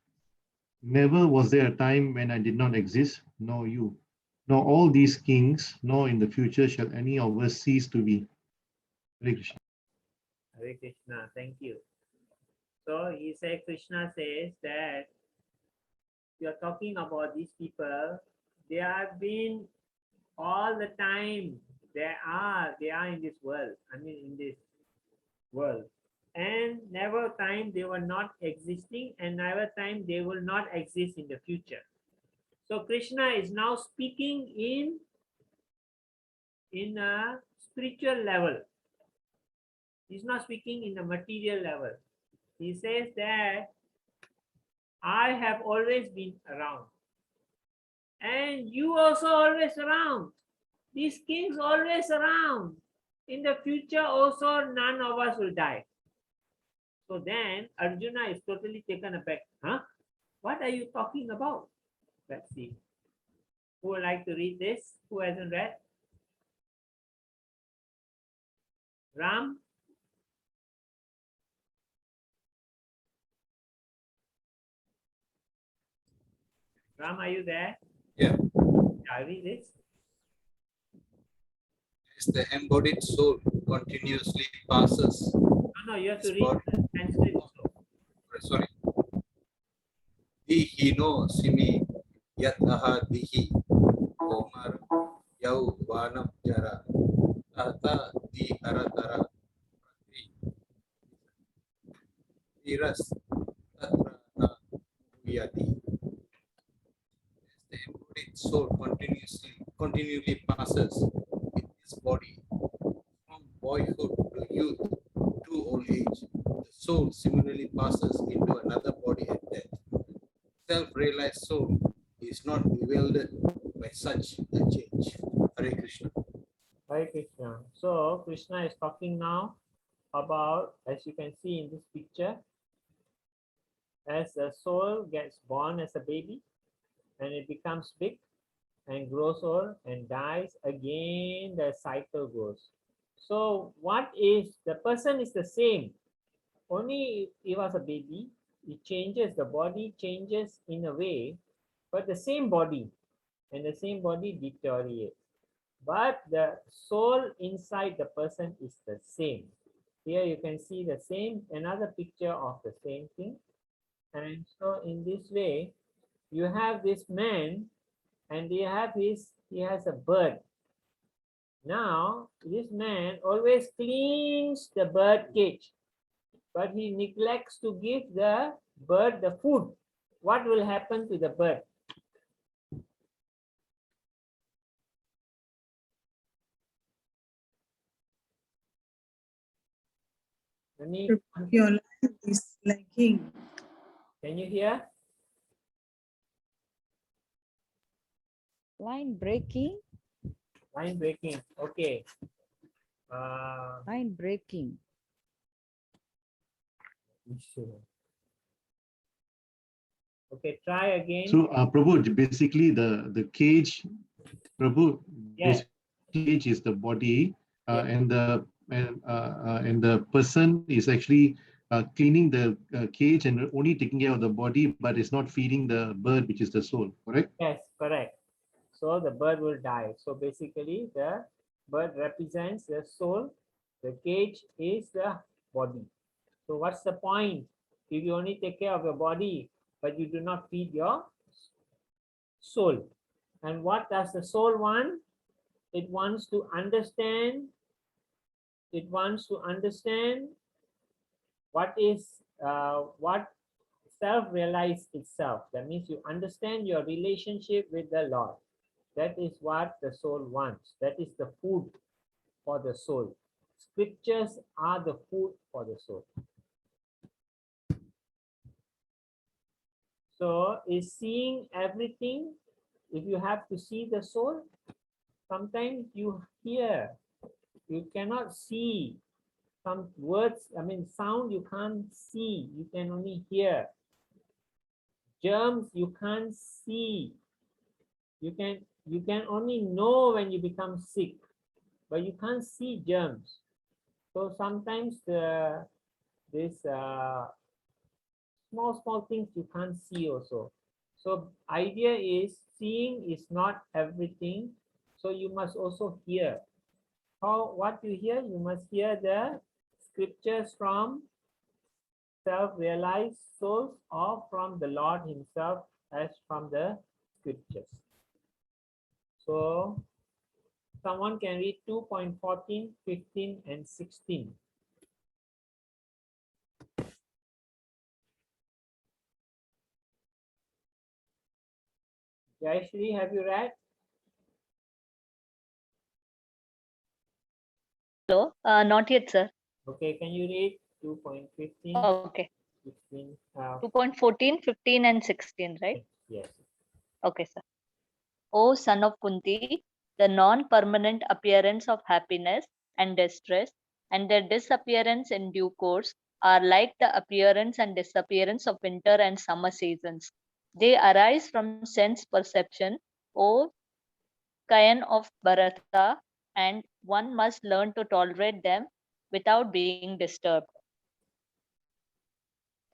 Speaker 10: Never was there a time when I did not exist, nor you, nor all these kings, nor in the future shall any of us cease to be. Hare Krishna.
Speaker 1: Hare Krishna, thank you. So he said, Krishna says that you are talking about these people. They have been all the time. They are in this world. I mean, in this world, and never time they were not existing, and never time they will not exist in the future. So Krishna is now speaking in a spiritual level. He's not speaking in the material level. He says that I have always been around, and you also always around. These kings always around. In the future also none of us will die. So then Arjuna is totally taken aback. Huh? What are you talking about? Let's see. Who would like to read this? Who hasn't read? Ram? Ram, are you there?
Speaker 11: Yeah.
Speaker 1: I read this.
Speaker 11: As the embodied soul continuously passes.
Speaker 1: No, you have to read the Sanskrit also.
Speaker 11: Sorry. Dihino simi yat aha dihi omar yau vanam jara tata di haratara iras tatra na yati. As the embodied soul continually passes with this body from boyhood to youth to old age, the soul similarly passes into another body at death. Self-realized soul is not bewildered by such a change. Hare Krishna.
Speaker 1: Hare Krishna. So Krishna is talking now about, as you can see in this picture, as a soul gets born as a baby and it becomes big and grows old and dies, again the cycle goes. So what is, the person is the same, only he was a baby, it changes, the body changes in a way, but the same body, and the same body deteriorates. But the soul inside the person is the same. Here you can see the same, another picture of the same thing. And so in this way, you have this man, and he has a bird. Now, this man always cleans the bird cage, but he neglects to give the bird the food. What will happen to the bird?
Speaker 9: Your line is lagging.
Speaker 1: Can you hear?
Speaker 8: Line breaking.
Speaker 1: Line breaking. Okay.
Speaker 8: Line breaking.
Speaker 1: Okay, try again.
Speaker 10: So, Prabhu, basically the cage, Prabhu,
Speaker 1: Yes.
Speaker 10: cage is the body,
Speaker 1: Yes.
Speaker 10: and the person is actually cleaning the cage and only taking care of the body, but it's not feeding the bird, which is the soul. Correct?
Speaker 1: Yes, correct. So the bird will die. So basically, the bird represents the soul. The cage is the body. So what's the point if you only take care of your body, but you do not feed your soul? And what does the soul want? It wants to understand. It wants to understand what is what self-realize itself. That means you understand your relationship with the Lord. That is what the soul wants. That is the food for the soul. Scriptures are the food for the soul. So is seeing everything, if you have to see the soul, sometimes you hear, you cannot see some words, I mean sound you can't see, you can only hear. Germs you can't see. You can only know when you become sick, but you can't see germs. So sometimes this small things you can't see also. So idea is seeing is not everything. So you must also hear. What you hear? You must hear the scriptures from self-realized souls or from the Lord himself as from the scriptures. So someone can read 2.14, 15 and 16. Jayashri, have you read?
Speaker 4: Hello, not yet, sir.
Speaker 1: Okay, can you read 2.15,
Speaker 4: Okay.
Speaker 1: 16?
Speaker 4: 2.14, 15, and 16, right?
Speaker 1: Yes.
Speaker 4: Okay, sir. O son of Kunti, the non-permanent appearance of happiness and distress and their disappearance in due course are like the appearance and disappearance of winter and summer seasons. They arise from sense perception, O Kayan of Bharata, and one must learn to tolerate them without being disturbed.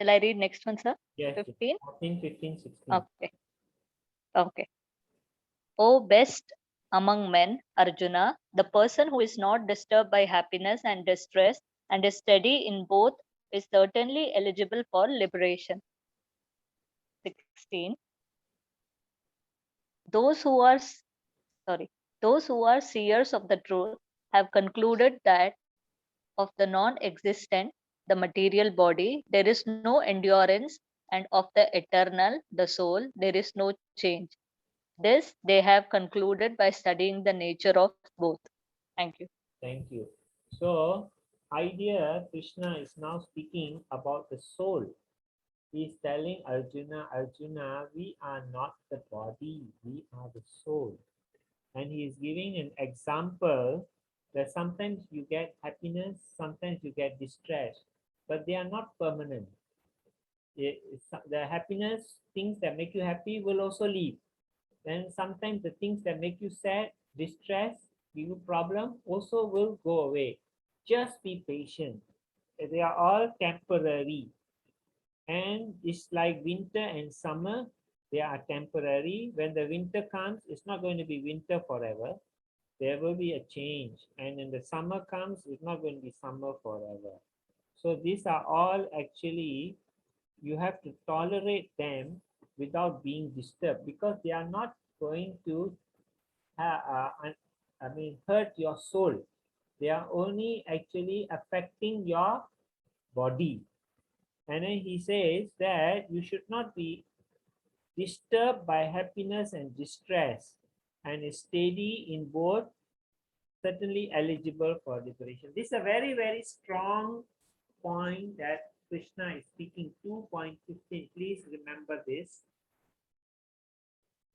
Speaker 4: Shall I read next one, sir?
Speaker 1: Yes.
Speaker 4: 15?
Speaker 1: 14, 15, 16.
Speaker 4: Okay. Okay. O best among men, Arjuna, the person who is not disturbed by happiness and distress and is steady in both is certainly eligible for liberation. 16. Those who are those who are seers of the truth have concluded that of the non-existent, the material body, there is no endurance, and of the eternal, the soul, there is no change. This they have concluded by studying the nature of both. Thank you.
Speaker 1: Thank you. So, idea Krishna is now speaking about the soul. He is telling Arjuna, Arjuna, we are not the body, we are the soul. And he is giving an example that sometimes you get happiness, sometimes you get distress, but they are not permanent. The happiness, things that make you happy will also leave. Then sometimes the things that make you sad, distress, give you problem, also will go away. Just be patient. They are all temporary. And it's like winter and summer, they are temporary. When the winter comes, it's not going to be winter forever. There will be a change. And when the summer comes, it's not going to be summer forever. So these are all actually, you have to tolerate them without being disturbed, because they are not going to hurt your soul. They are only actually affecting your body. And then he says that you should not be disturbed by happiness and distress, and is steady in both, certainly eligible for liberation. This is a very, very strong point that Krishna is speaking. 2.15. Please remember this.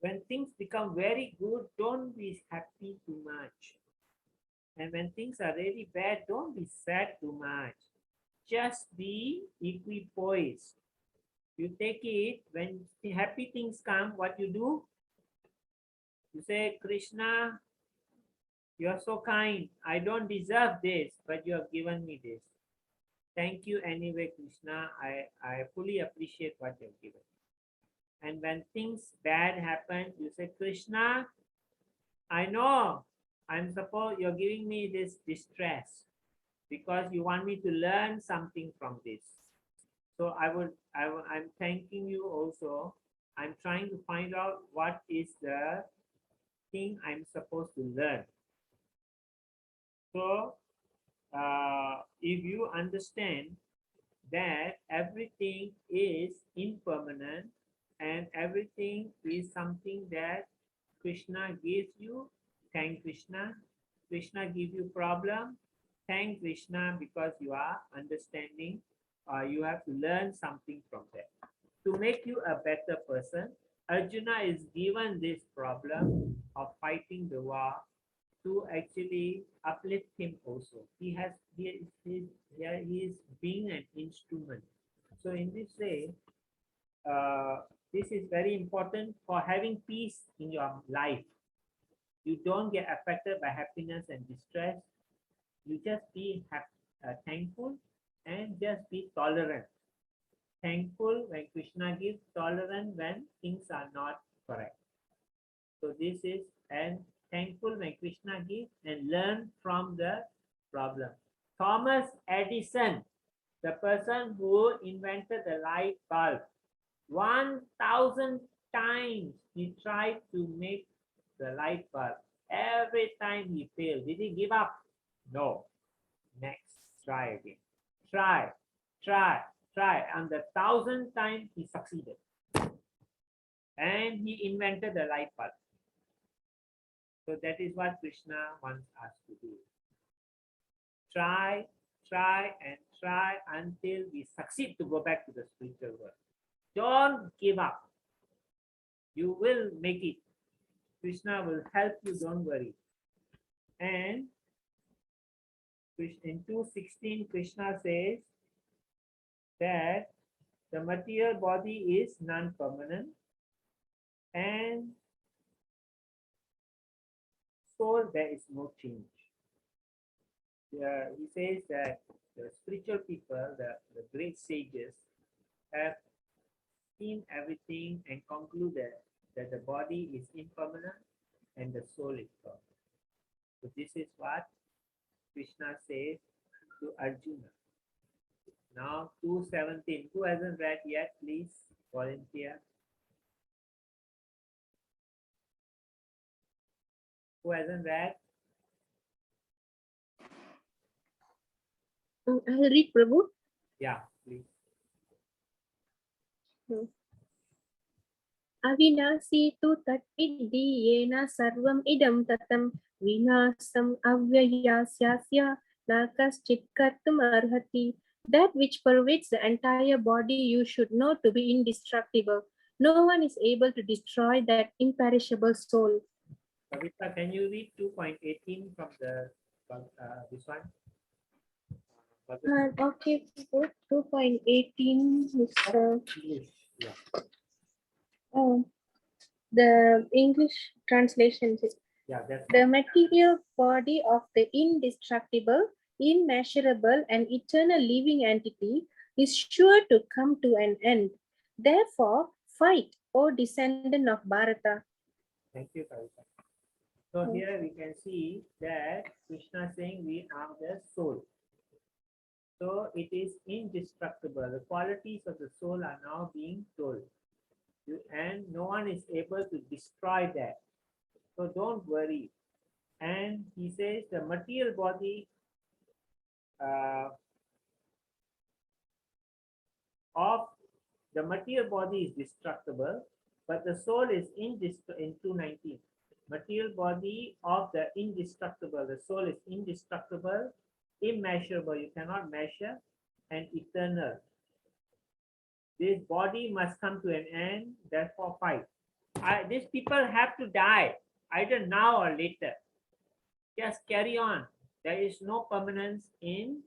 Speaker 1: When things become very good, don't be happy too much. And when things are really bad, don't be sad too much. Just be equipoised. You take it, when the happy things come, what you do? You say, Krishna, you're so kind. I don't deserve this, but you have given me this. Thank you anyway, Krishna. I fully appreciate what you've given. And when things bad happen, you say, Krishna, I know you're giving me this distress because you want me to learn something from this. So I'm thanking you also. I'm trying to find out what is the thing I'm supposed to learn. So if you understand that everything is impermanent and everything is something that Krishna gives you, thank Krishna. Krishna gives you problem, thank Krishna, because you are understanding. You have to learn something from that. To make you a better person, Arjuna is given this problem of fighting the war to actually uplift him also. He is being an instrument. So in this way, this is very important for having peace in your life. You don't get affected by happiness and distress. You just be thankful and just be tolerant. Thankful when Krishna gives, tolerant when things are not correct. So this is, and thankful when Krishna gives, and learn from the problem. Thomas Edison, the person who invented the light bulb, 1,000 times he tried to make the light bulb. Every time he failed. Did he give up? No. Next, try again. Try. And the 1,000th time he succeeded. And he invented the light bulb. So that is what Krishna wants us to do. Try until we succeed to go back to the spiritual world. Don't give up. You will make it. Krishna will help you, don't worry. And in 2.16, Krishna says that the material body is non-permanent and soul, there is no change. He says that the spiritual people, the great sages, have seen everything and concluded that the body is impermanent and the soul is permanent. So this is what Krishna says to Arjuna. Now 2.17. Who hasn't read yet? Please volunteer. Who hasn't read?
Speaker 3: I'll read, Prabhu.
Speaker 1: Yeah, please.
Speaker 3: Avinasi tu tatvidhi yena sarvam idam tatam vinasam avyayasyasya nakaschit kartum arhati. That which pervades the entire body you should know to be indestructible. No one is able to destroy that imperishable soul.
Speaker 1: Kavita, can you read 2.18 from the this one?
Speaker 3: Okay, 2.18 is
Speaker 1: Yeah.
Speaker 3: the English translation.
Speaker 1: Yeah, that's
Speaker 12: The material body of the indestructible, immeasurable, and eternal living entity is sure to come to an end. Therefore, fight, O descendant of Bharata.
Speaker 1: Thank you, Kavita. So here we can see that Krishna saying we are the soul. So it is indestructible. The qualities of the soul are now being told. And no one is able to destroy that. So don't worry. And he says the material body of the material body is destructible, but the soul is indestructible. In 219, material body of the indestructible, the soul is indestructible, immeasurable, you cannot measure, and eternal. This body must come to an end, therefore fight. These people have to die, either now or later. Just carry on. There is no permanence in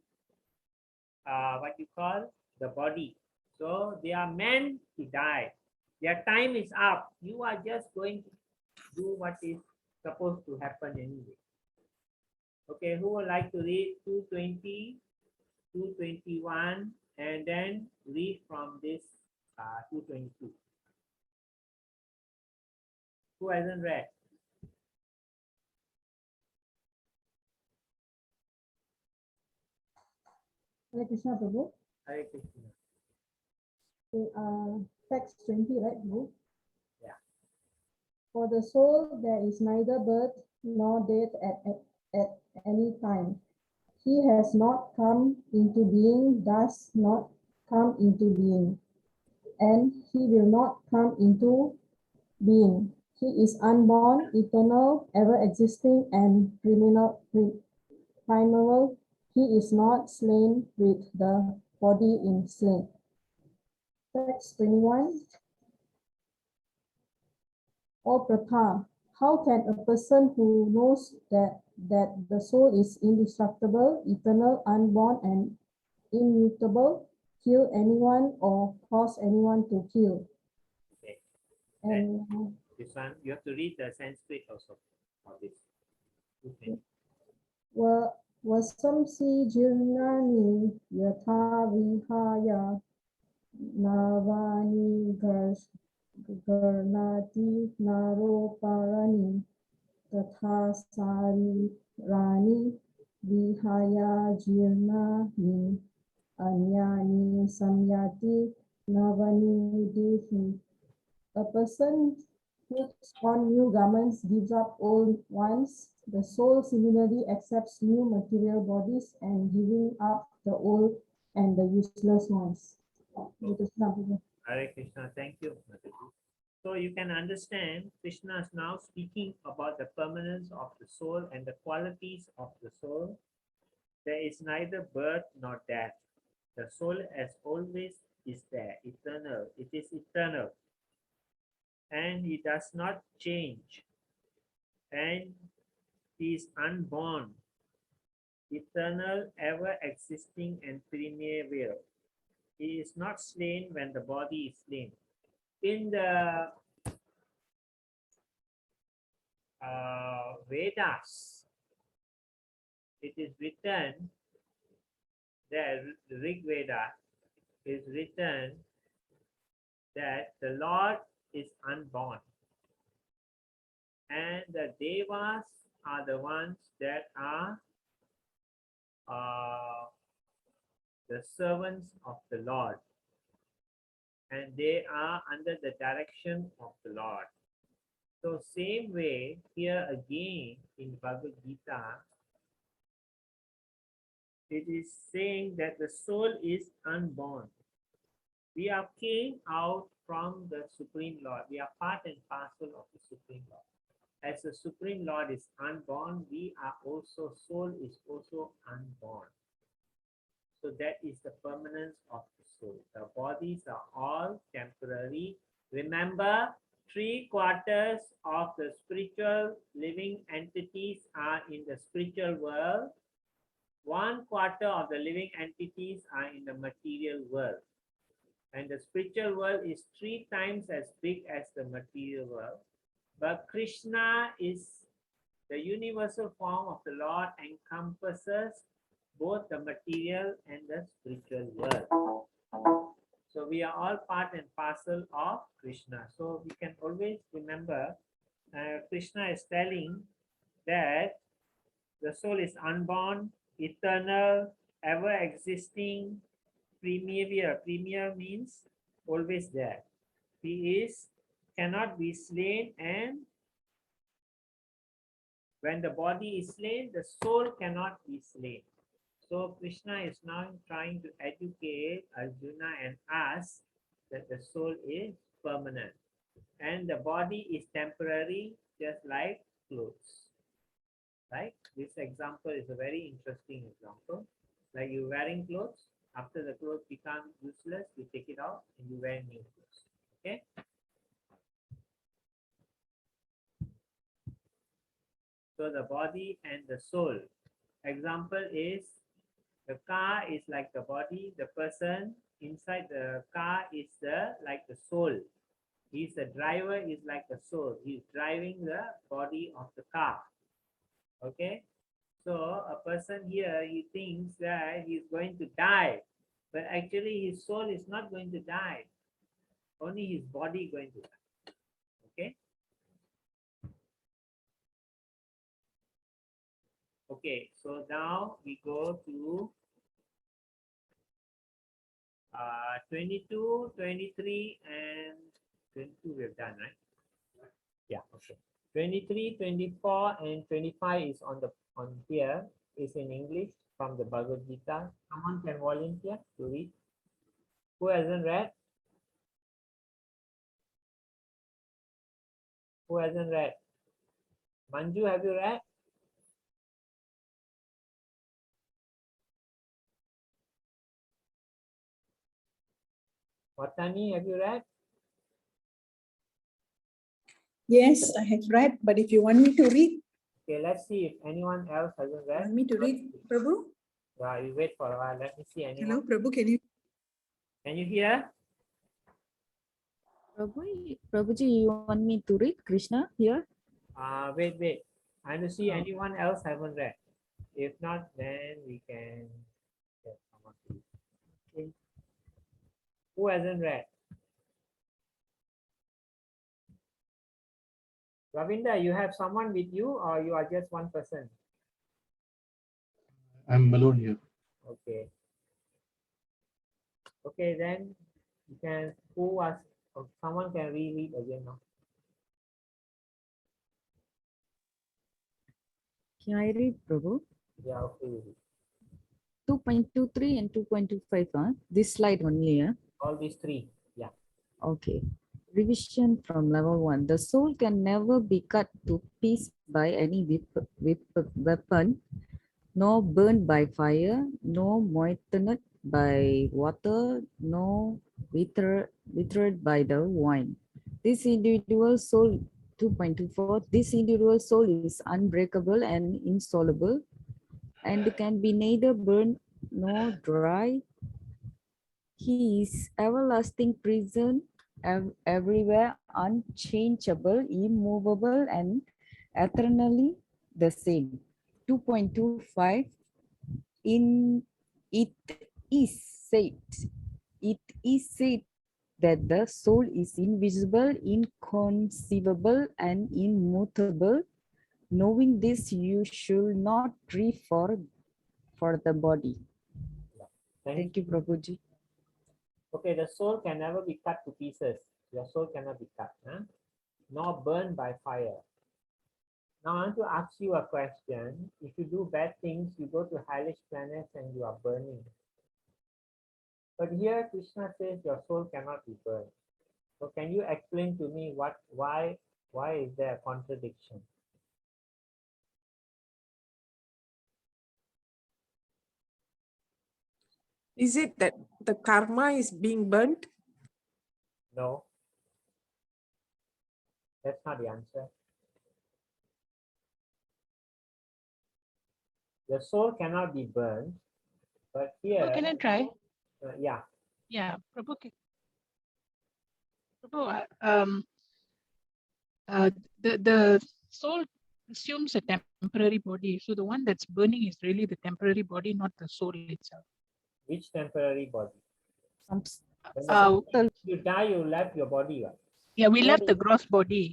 Speaker 1: what you call the body. So they are meant to die. Their time is up. You are just going to do what is supposed to happen anyway. Okay, who would like to read 220, 221, and then read from this 222? Who hasn't read?
Speaker 13: Hare Krishna, Prabhu.
Speaker 1: Hare Krishna.
Speaker 13: Text 20, right, Prabhu?
Speaker 1: Yeah.
Speaker 13: For the soul, there is neither birth nor death at any time. He has not come into being, does not come into being, and he will not come into being. He is unborn, eternal, ever existing, and primeval. He is not slain with the body in slain. Text 21. O Pratha, how can a person who knows that the soul is indestructible, eternal, unborn, and immutable kill anyone or cause anyone to kill?
Speaker 1: Okay.
Speaker 13: And
Speaker 1: This one, you have to read the Sanskrit also of this. Okay.
Speaker 13: Vasamsi jirnani yatha vihaya navani garnati naroparani tatha sari rani vihaya jirnani anyani samyati navani dehi. A person who puts on new garments gives up old ones. The soul similarly accepts new material bodies and giving up the old and the useless ones.
Speaker 1: Hare Krishna, thank you, Mataji. So you can understand Krishna is now speaking about the permanence of the soul and the qualities of the soul. There is neither birth nor death. The soul as always is there, eternal. It is eternal. And it does not change. And he is unborn, eternal, ever existing, and primeval. He is not slain when the body is slain. In the Vedas, it is written that the Rig Veda is written that the Lord is unborn, and the Devas are the ones that are the servants of the Lord, and they are under the direction of the Lord. So same way here again in Bhagavad Gita, it is saying that the soul is unborn. We are came out from the Supreme Lord. We are part and parcel of the Supreme Lord. As the Supreme Lord is unborn, we are also, soul is also unborn. So that is the permanence of the soul. The bodies are all temporary. Remember, 3/4 of the spiritual living entities are in the spiritual world. 1/4 of the living entities are in the material world. And the spiritual world is 3 times as big as the material world. But Krishna is The universal form of the Lord encompasses both the material and the spiritual world. So we are all part and parcel of Krishna. So we can always remember Krishna is telling that the soul is unborn, eternal, ever existing, premier. Premier means always there. He cannot be slain, and when the body is slain, the soul cannot be slain. So Krishna is now trying to educate Arjuna and us that the soul is permanent and the body is temporary, just like clothes. Right? This example is a very interesting example. Like you wearing clothes, after the clothes become useless, you take it out and you wear new clothes. Okay? So the body and the soul. Example is the car is like the body, the person inside the car is like the soul. He's the driver is like the soul. He's driving the body of the car. Okay? So a person here, he thinks that he's going to die, but actually his soul is not going to die. Only his body going to die. Okay? Okay, so now we go to 22, 23, and 22 we've done, right? Yeah, okay. 23, 24, and 25 is on here. Is in English from the Bhagavad Gita. Someone can volunteer to read. Who hasn't read? Who hasn't read? Manju, have you read? Watani, have you read?
Speaker 9: Yes, I have read, but if you want me to read.
Speaker 1: Okay, let's see if anyone else hasn't read.
Speaker 9: Want me to read, Prabhu?
Speaker 1: Yeah, you wait for a while. Let me see anyone.
Speaker 9: Hello, Prabhu, can you?
Speaker 1: Can you hear?
Speaker 8: Prabhuji, you want me to read Krishna here?
Speaker 1: Wait. I want to see anyone else haven't read. If not, then we can get someone to read. Okay. Who hasn't read? Ravinda, you have someone with you or you are just one person?
Speaker 10: I'm alone here.
Speaker 1: Okay. Okay, then you can, someone can reread again now.
Speaker 8: Can I read, Prabhu?
Speaker 1: Yeah, okay.
Speaker 8: 2.23 and 2.25, this slide only,
Speaker 1: All these three, yeah.
Speaker 8: Okay. Revision from level 1. The soul can never be cut to pieces by any weapon, nor burned by fire, nor moistened by water, nor withered by the wine. This individual soul, 2.24, this individual soul is unbreakable and insoluble, and can be neither burned nor dry. He is everlasting present everywhere, unchangeable, immovable, and eternally the same. 2.25, it is said that the soul is invisible, inconceivable, and immutable. Knowing this, you should not grieve for the body. Thank you, Prabhuji.
Speaker 1: Okay, the soul can never be cut to pieces. Your soul cannot be cut, nor burned by fire. Now I want to ask you a question. If you do bad things, you go to hellish planets and you are burning. But here Krishna says your soul cannot be burned. So can you explain to me why is there a contradiction?
Speaker 7: Is it that the karma is being burnt?
Speaker 1: No. That's not the answer. The soul cannot be burned, but here.
Speaker 5: Can I try?
Speaker 1: Yeah.
Speaker 5: Yeah, Prabhu. Prabhu, the soul assumes a temporary body. So the one that's burning is really the temporary body, not the soul itself.
Speaker 1: Which temporary body?
Speaker 8: Some
Speaker 1: When
Speaker 5: Uh,
Speaker 1: you die, you left your body. Right?
Speaker 5: yeah, we left the gross body.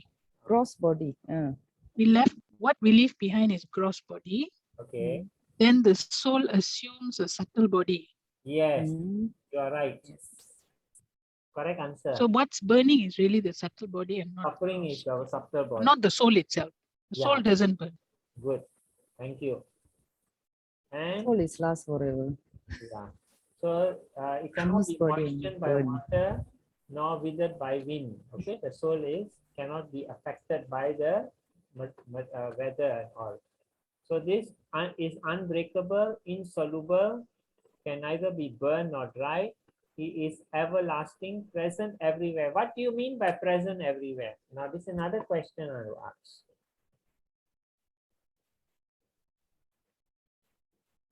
Speaker 8: gross body.
Speaker 5: We left what we leave behind is gross body.
Speaker 1: Okay.
Speaker 5: Then the soul assumes a subtle body.
Speaker 1: Yes,
Speaker 8: Mm.
Speaker 1: you are right. Correct answer.
Speaker 5: So what's burning is really the subtle body and not
Speaker 1: Suffering is our subtle body.
Speaker 5: not the soul itself. The soul doesn't burn.
Speaker 1: Good. Thank you. And
Speaker 8: Soul is last forever.
Speaker 1: yeah. So it cannot be
Speaker 8: body
Speaker 1: moistened by
Speaker 8: burn.
Speaker 1: water nor withered by wind. Okay, the soul cannot be affected by the weather and all. So this is unbreakable, insoluble, can neither be burned nor dried. He is everlasting, present everywhere. What do you mean by present everywhere? Now this is another question I will ask.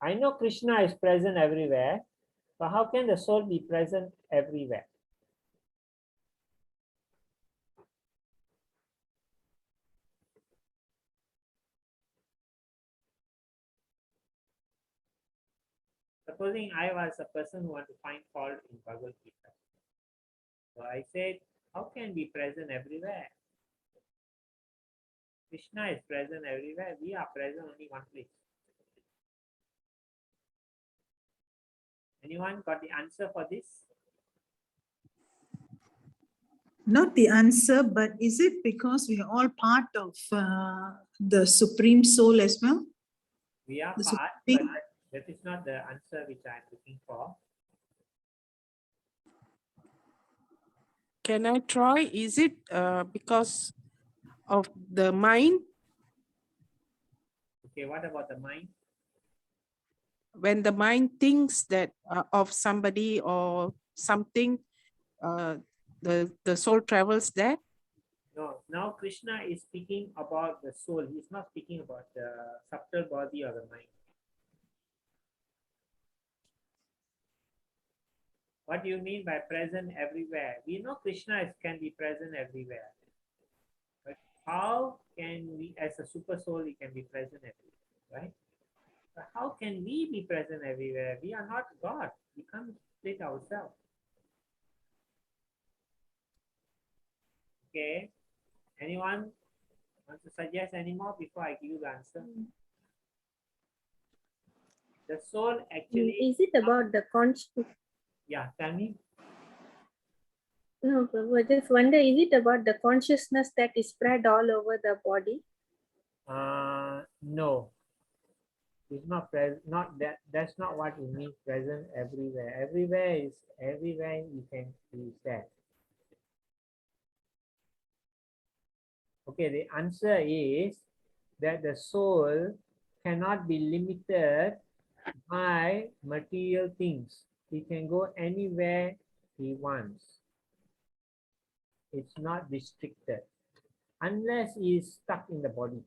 Speaker 1: I know Krishna is present everywhere, but how can the soul be present everywhere? Supposing I was a person who want to find fault in Bhagavad Gita. So I said, how can be present everywhere? Krishna is present everywhere. We are present only one place. Anyone got the answer for this?
Speaker 9: Not the answer, but is it because we are all part of the Supreme Soul as well?
Speaker 1: We are
Speaker 9: The
Speaker 1: part,
Speaker 9: Supreme-
Speaker 1: but that is not the answer which I am looking for.
Speaker 7: Can I try? Is it because of the mind?
Speaker 1: Okay, what about the mind?
Speaker 7: When the mind thinks that of somebody or something, the soul travels there?
Speaker 1: No, now Krishna is speaking about the soul. He's not speaking about the subtle body or the mind. What do you mean by present everywhere? We know Krishna can be present everywhere. But how can we, as a super soul, he can be present everywhere, right? But how can we be present everywhere? We are not God. We can't split ourselves. Okay. Anyone want to suggest any more before I give you the answer? The soul actually...
Speaker 12: Is it about the conscious?
Speaker 1: Yeah, tell me.
Speaker 12: No, I just wonder, is it about the consciousness that is spread all over the body?
Speaker 1: No. It's not present. Not that. That's not what it means. Present everywhere. Everywhere you can be there. Okay. The answer is that the soul cannot be limited by material things. He can go anywhere he wants. It's not restricted unless he is stuck in the body.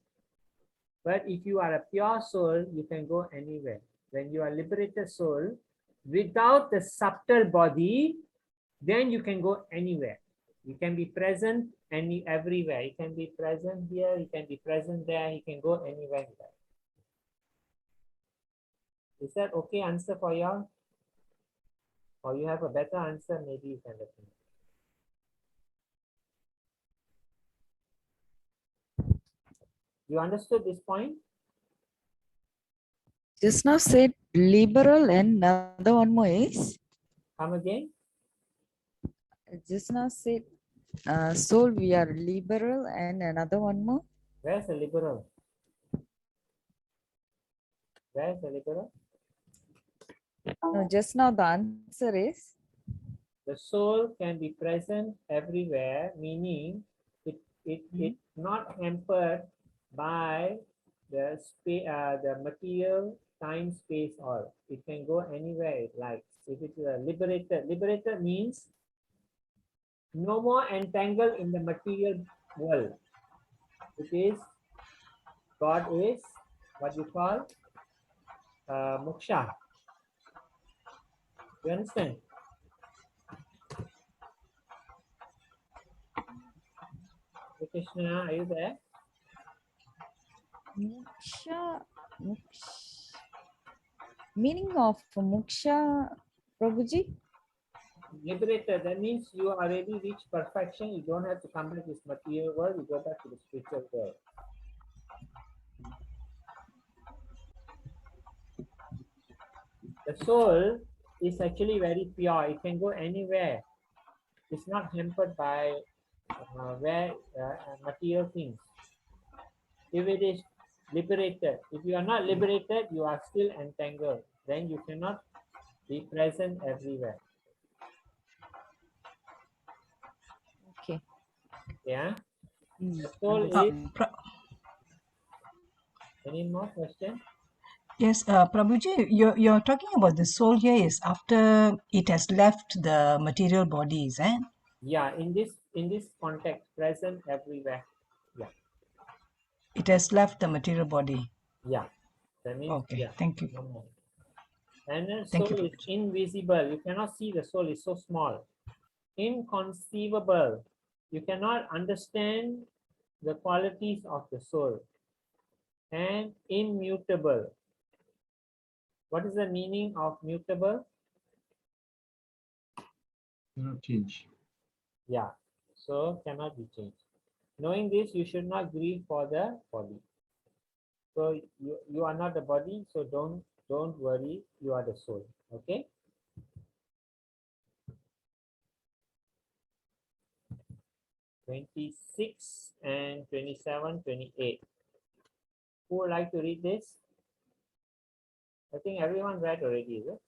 Speaker 1: But if you are a pure soul, you can go anywhere. When you are liberated soul, without the subtle body, then you can go anywhere. You can be present everywhere. You can be present here, you can be present there, you can go anywhere. Is that okay answer for y'all? Or you have a better answer, maybe you can let me know. You understood this point?
Speaker 8: Just now said liberal and another one more is?
Speaker 1: Come again?
Speaker 8: Just now said soul we are liberal and another one more?
Speaker 1: Where's the liberal? Where's the liberal?
Speaker 8: No, just now the answer is?
Speaker 1: The soul can be present everywhere, meaning it's not hampered by the material, time, space, all. It can go anywhere it likes. If it's liberated means no more entangled in the material world. It is, God is what we call moksha. You understand? Krishna, are you there?
Speaker 8: Muksha, meaning of Muksha, Prabhuji?
Speaker 1: Liberated, that means you already reached perfection. You don't have to come back to this material world. You go back to the spiritual world. The soul is actually very pure. It can go anywhere. It's not hampered by material things. If it is liberated, if you are not liberated, you are still entangled. Then you cannot be present everywhere.
Speaker 8: Okay.
Speaker 1: Yeah.
Speaker 8: Mm,
Speaker 1: The soul is.
Speaker 8: understand.
Speaker 1: Any more questions?
Speaker 6: Yes, Prabhuji, you're talking about the soul here is after it has left the material bodies, eh?
Speaker 1: Yeah, in this context, present everywhere. Yeah.
Speaker 6: It has left the material body.
Speaker 1: Yeah. That means
Speaker 6: Okay,
Speaker 1: yeah.
Speaker 6: thank you.
Speaker 1: No more. And the
Speaker 6: Thank
Speaker 1: soul
Speaker 6: you,
Speaker 1: is
Speaker 6: Prabhuji.
Speaker 1: invisible. You cannot see the soul, is so small. Inconceivable. You cannot understand the qualities of the soul. And immutable. What is the meaning of mutable?
Speaker 10: Cannot change.
Speaker 1: Yeah. So cannot be changed. Knowing this, you should not grieve for the body. So you are not the body, so don't worry, you are the soul. Okay. (26) and 27, 28. Who would like to read this? I think everyone read already, is it?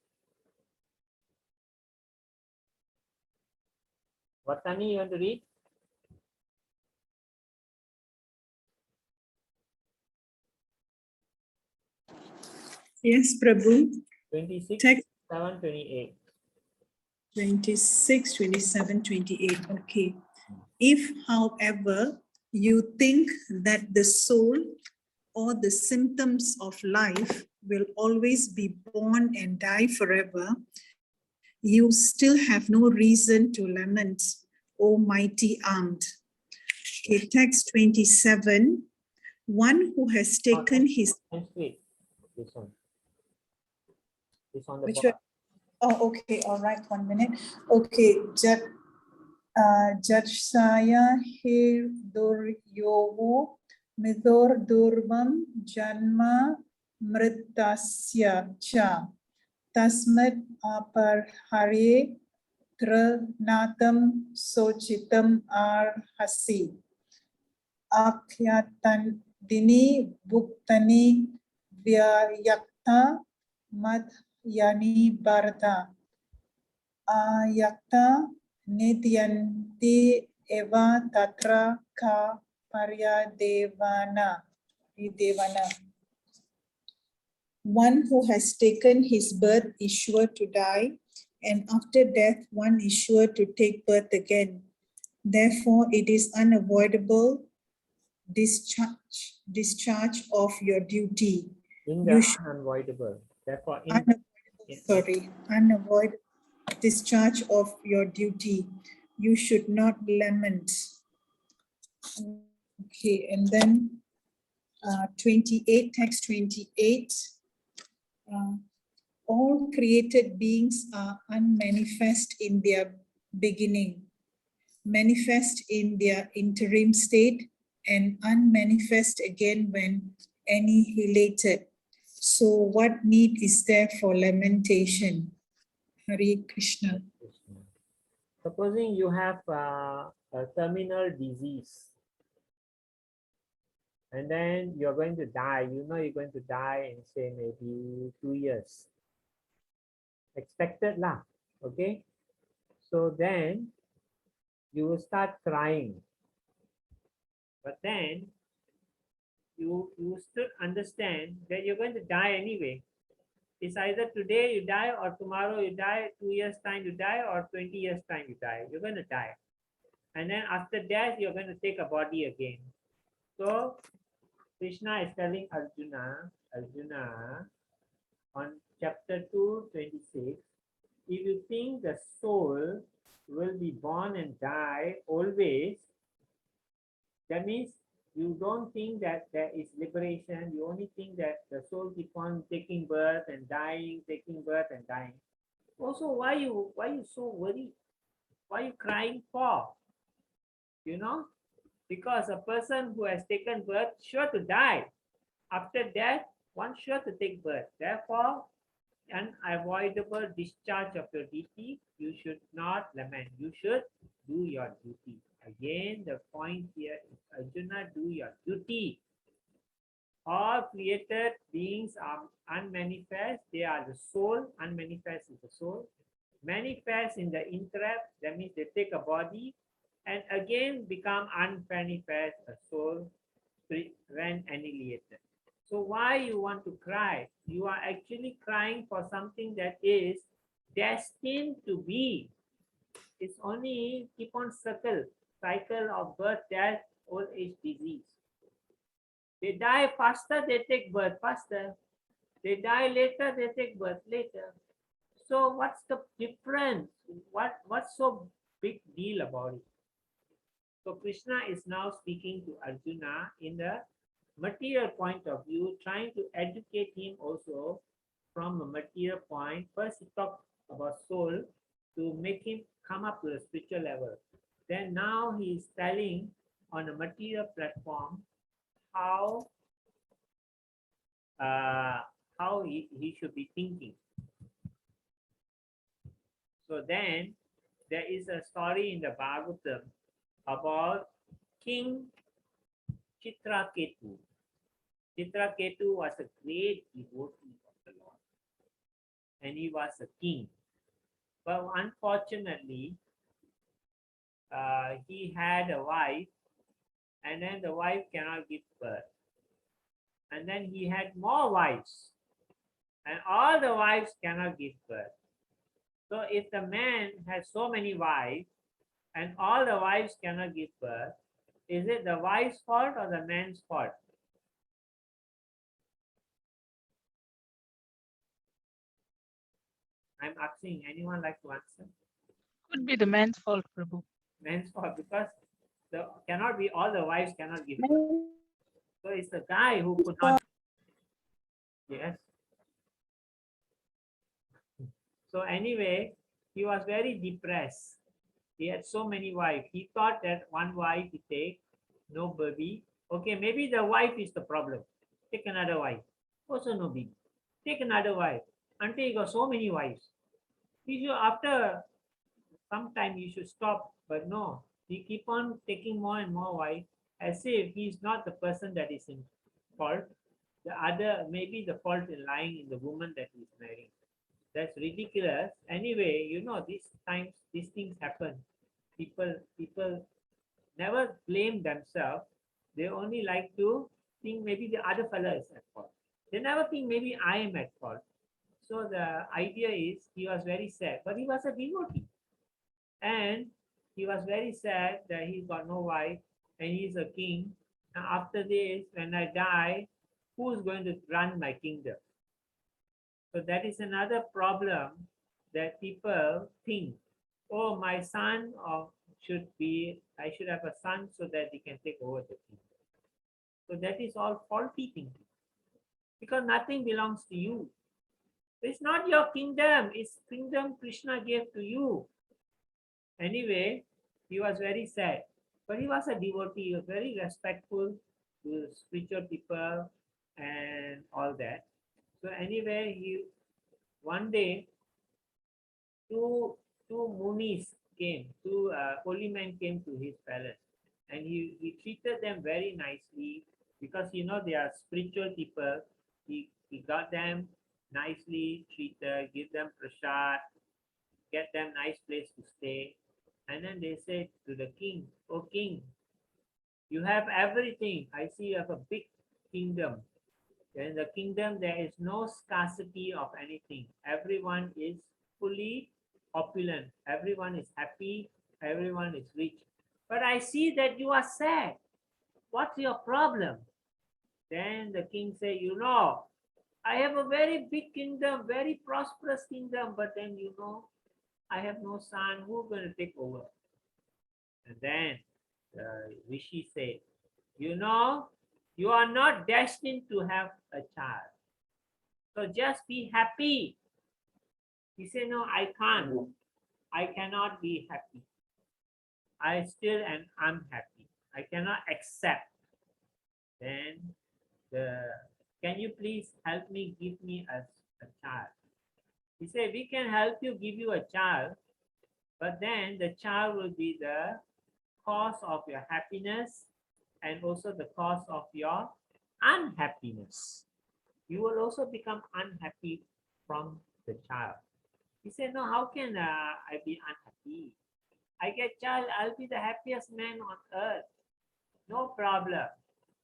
Speaker 1: Vatani, you want to read?
Speaker 9: Yes, Prabhu.
Speaker 1: 26,
Speaker 9: Text
Speaker 1: 7, 28.
Speaker 9: 26, 27, 28. Okay. If, however, you think that the soul or the symptoms of life will always be born and die forever, you still have no reason to lament, O mighty armed. Okay, text 27. One who has taken his.
Speaker 1: This one. This on the
Speaker 9: Which
Speaker 1: bottom.
Speaker 9: one? Oh, okay. All right. 1 minute. Okay. Jatshaya Hirduryovo Midor Durvam Janma Mritasya Cha Tasmat Aparhare Trinatam Sochitam Arhasi Akhyatandini Bhuktani Vyayakta Madhyani Bharata Ayakta Nidyanti Eva Tatra Ka Paryadevana. One who has taken his birth is sure to die, and after death one is sure to take birth again. Therefore, it is unavoidable discharge of your duty.
Speaker 1: Unavoidable. Therefore,
Speaker 9: unavoidable discharge of your duty. You should not lament. Okay, and then 28, text 28. All created beings are unmanifest in their beginning, manifest in their interim state, and unmanifest again when annihilated. So what need is there for lamentation? Hare Krishna.
Speaker 1: supposing you have a terminal disease, and then you're going to die. You know you're going to die in, say, maybe 2 years. Expected lah. Okay. So then you will start crying. But then you still understand that you're going to die anyway. It's either today you die or tomorrow you die, 2 years time you die, or 20 years time you die. You're going to die. And then after death, you're going to take a body again. So Krishna is telling Arjuna, on chapter 2, 26, if you think the soul will be born and die always, that means You don't think that there is liberation. You only think that the soul keep on taking birth and dying, taking birth and dying. Also, why you so worried? Why you crying for? You know, because a person who has taken birth sure to die. After death, one sure to take birth. Therefore, unavoidable discharge of your duty, you should not lament. You should do your duty. Again, the point here is Arjuna, do your duty. All created beings are unmanifest. They are the soul. Unmanifest is the soul. Manifest in the intellect. That means they take a body and again become unmanifest, a soul, when annihilated. So why you want to cry? You are actually crying for something that is destined to be. It's only keep on cycle of birth, death, old age, disease. They die faster, they take birth faster. They die later, they take birth later. So what's the difference? What's so big deal about it? So Krishna is now speaking to Arjuna in the material point of view, trying to educate him also from a material point. First he talked about soul to make him come up to the spiritual level. Then now he is telling on a material platform how he should be thinking. So then there is a story in the Bhagavatam about King Chitraketu. Chitraketu was a great devotee of the Lord and he was a king. But unfortunately, he had a wife and then the wife cannot give birth. And then he had more wives and all the wives cannot give birth. So if the man has so many wives and all the wives cannot give birth, is it the wife's fault or the man's fault? I'm asking, anyone like to answer?
Speaker 5: Could be the man's fault, Prabhu.
Speaker 1: Man's fault, because cannot be all the wives cannot give birth. So it's the guy who could not. Yes. So anyway, he was very depressed. He had so many wives. He thought that one wife he take, no baby. Okay, maybe the wife is the problem. Take another wife. Also no baby. Take another wife. Until he got so many wives. He should, after some time you should stop. But no, he keep on taking more and more wives as if he's not the person that is in fault. The other, maybe the fault is lying in the woman that he's marrying. That's ridiculous. Anyway, you know, these times, these things happen. People never blame themselves. They only like to think maybe the other fellow is at fault. They never think maybe I am at fault. So the idea is he was very sad, but he was a devotee. And he was very sad that he's got no wife and he's a king. And after this, when I die, who's going to run my kingdom? So that is another problem that people think, oh, my son I should have a son so that he can take over the kingdom. So that is all faulty thinking because nothing belongs to you. It's not your kingdom, it's kingdom Krishna gave to you. Anyway, he was very sad, but he was a devotee, he was very respectful to spiritual people and all that. So anyway, one day two munis came, two holy men came to his palace, and he treated them very nicely because you know they are spiritual people. He got them nicely treated, give them prasad, get them nice place to stay, and then they said to the king, "Oh king, you have everything. I see you have a big kingdom. In the kingdom, there is no scarcity of anything. Everyone is fully opulent. Everyone is happy. Everyone is rich. But I see that you are sad. What's your problem?" Then the king said, you know, I have a very big kingdom, very prosperous kingdom, but then you know, I have no son. Who's going to take over? And then the rishi said, You know, you are not destined to have a child. So just be happy. He said, no, I can't. I cannot be happy. I still am unhappy. I cannot accept. Then can you please help me, give me a child? He said, we can help you, give you a child, but then the child will be the cause of your happiness and also the cause of your unhappiness. You will also become unhappy from the child. He said, no, how can I be unhappy? I get child, I'll be the happiest man on earth. No problem.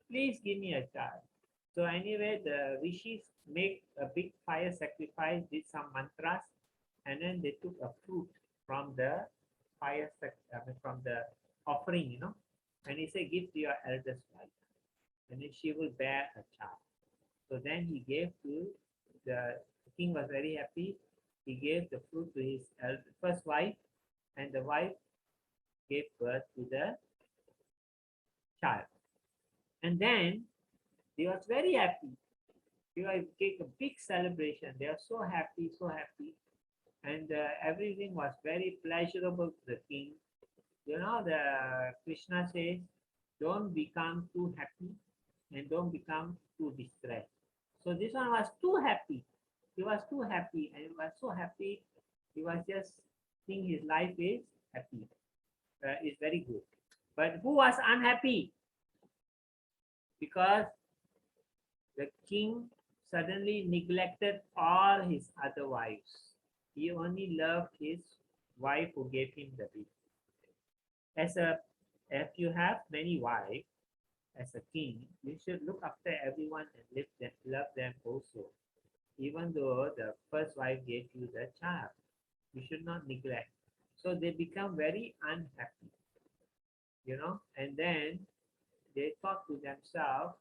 Speaker 1: Please give me a child. So anyway, the rishis make a big fire sacrifice, did some mantras, and then they took a fruit from the from the offering, you know, and he said, give to your eldest wife, and then she will bear a child. So then he gave to the king was very happy. He gave the fruit to his first wife, and the wife gave birth to the child. And then he was very happy. He was take a big celebration. They are so happy, so happy. And everything was very pleasurable to the king. You know, the Krishna says, don't become too happy and don't become too distressed. So this one was too happy. He was too happy, and he was so happy. He was just thinking his life is happy. Is very good. But who was unhappy? Because the king suddenly neglected all his other wives. He only loved his wife who gave him the baby. If you have many wives, as a king, you should look after everyone and love them also. Even though the first wife gave you the child, you should not neglect. So they become very unhappy, you know, and then they thought to themselves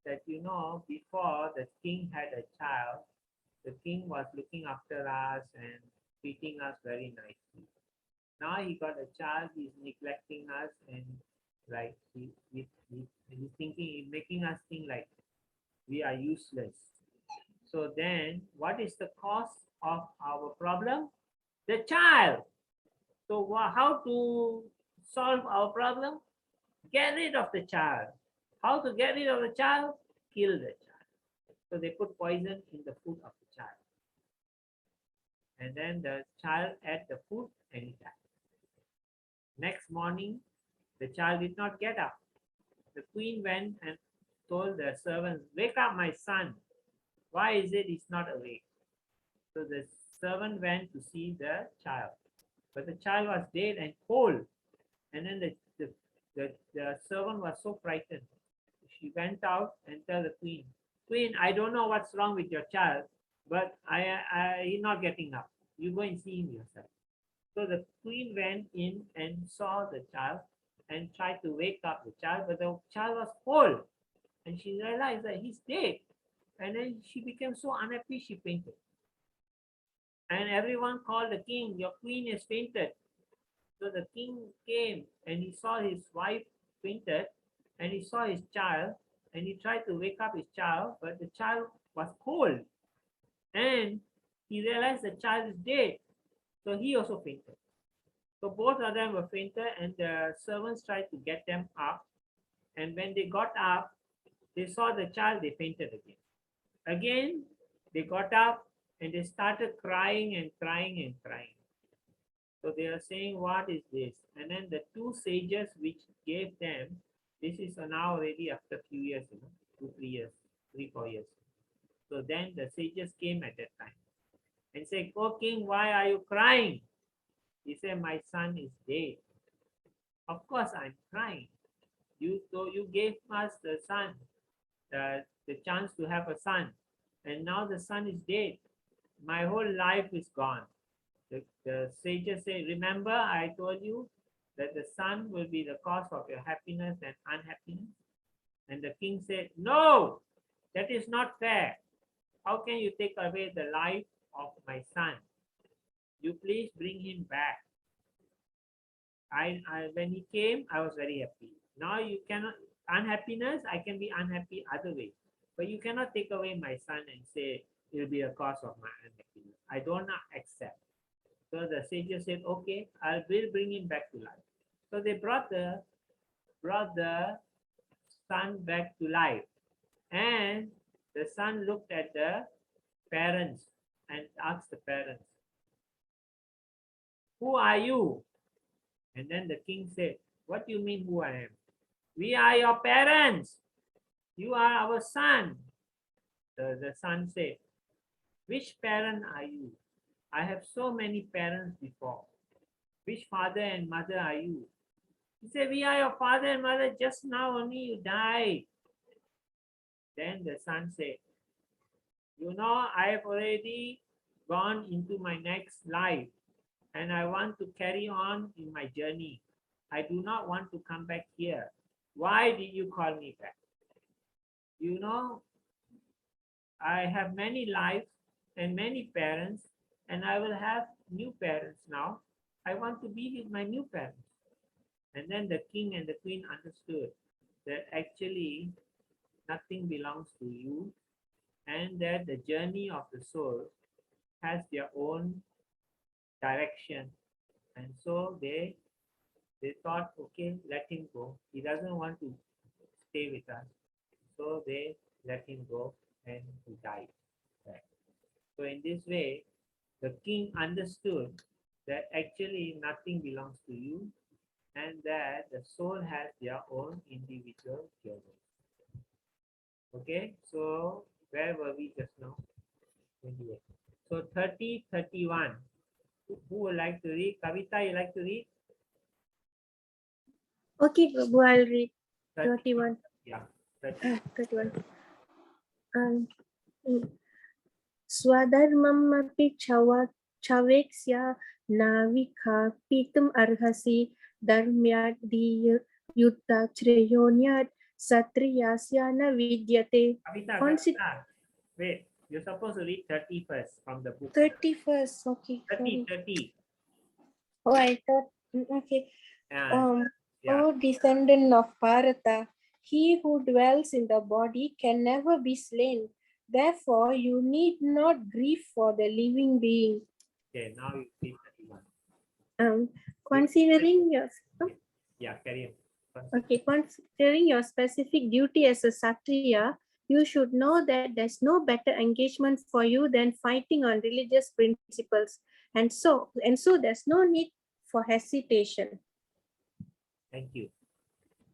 Speaker 1: that, you know, before the king had a child, the king was looking after us and treating us very nicely. Now he got a child, he's neglecting us, and like he's thinking, he's making us think like we are useless. So then what is the cause of our problem? The child. So how to solve our problem? Get rid of the child. How to get rid of the child? Kill the child. So they put poison in the food of the child. And then the child ate the food and he died. Next morning, the child did not get up. The queen went and told the servants, wake up my son. Why is it he's not awake? So the servant went to see the child. But the child was dead and cold. And then the servant was so frightened. She went out and told the queen, Queen, I don't know what's wrong with your child, but he's not getting up. You go and see him yourself. So the queen went in and saw the child and tried to wake up the child, but the child was cold. And she realized that he's dead. And then she became so unhappy, she fainted. And everyone called the king, your queen has fainted. So the king came and he saw his wife fainted and he saw his child and he tried to wake up his child, but the child was cold. And he realized the child is dead. So he also fainted. So both of them were fainted and the servants tried to get them up. And when they got up, they saw the child, they fainted again. Again, they got up and they started crying and crying and crying. So they are saying, what is this? And then the two sages which gave them, this is now already after a few years, 2, 3 years, 3, 4 years. So then the sages came at that time and said, oh king, why are you crying? He said, my son is dead. Of course I'm crying. You gave us the son, the chance to have a son, and now the son is dead. My whole life is gone. The sages say, remember I told you that the son will be the cause of your happiness and unhappiness? And the king said, no, that is not fair. How can you take away the life of my son? You please bring him back. When he came, I was very happy. Now you cannot, unhappiness, I can be unhappy other way. But you cannot take away my son and say it will be a cause of my unhappiness. I do not accept. So the sages said, okay, I will bring him back to life. So they brought the son back to life. And the son looked at the parents and asked the parents, who are you? And then the king said, what do you mean who I am? We are your parents. You are our son. The son said, which parent are you? I have so many parents before. Which father and mother are you? He said, we are your father and mother. Just now only you died. Then the son said, you know, I have already gone into my next life and I want to carry on in my journey. I do not want to come back here. Why did you call me back? You know, I have many lives and many parents, and I will have new parents now. I want to be with my new parents. And then the king and the queen understood that actually nothing belongs to you, and that the journey of the soul has their own direction. And so they thought, okay, let him go. He doesn't want to stay with us. So they let him go and he died. Right. So in this way, the king understood that actually nothing belongs to you and that the soul has their own individual journey. Okay, so where were we just now? 28. So 30, 31. Who would like to read? Kavita, you like to read?
Speaker 12: Okay, Prabhu, I'll read 31.
Speaker 1: Yeah, 30.
Speaker 12: 31. Swadharmam api chaveksya navika pitum arhasi dharmyat diya yutta chreyonyat satriyasya na vidyate.
Speaker 1: Kavita, wait, you're supposed to read 30 first from the book.
Speaker 12: 31st, okay.
Speaker 1: 30, 30.
Speaker 12: Oh, I thought, okay.
Speaker 1: Yeah.
Speaker 12: O descendant of Bharata, he who dwells in the body can never be slain. Therefore, you need not grieve for the living being.
Speaker 1: Okay, now you read 31.
Speaker 12: Considering your
Speaker 1: Yeah, carry on.
Speaker 12: Okay, considering your specific duty as a Satriya, you should know that there's no better engagement for you than fighting on religious principles. And so there's no need for hesitation.
Speaker 1: Thank you.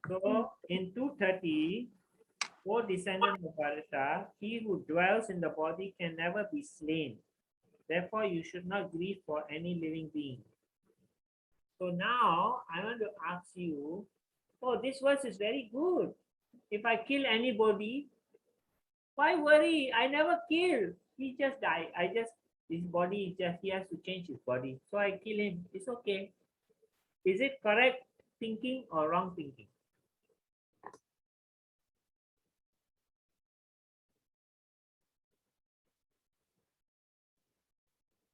Speaker 1: So in 230, O descendant of Bharata, he who dwells in the body can never be slain. Therefore, you should not grieve for any living being. So now I want to ask you, oh, this verse is very good. If I kill anybody, why worry? I never kill. He just died. His body is just, he has to change his body. So I kill him. It's okay. Is it correct thinking or wrong thinking?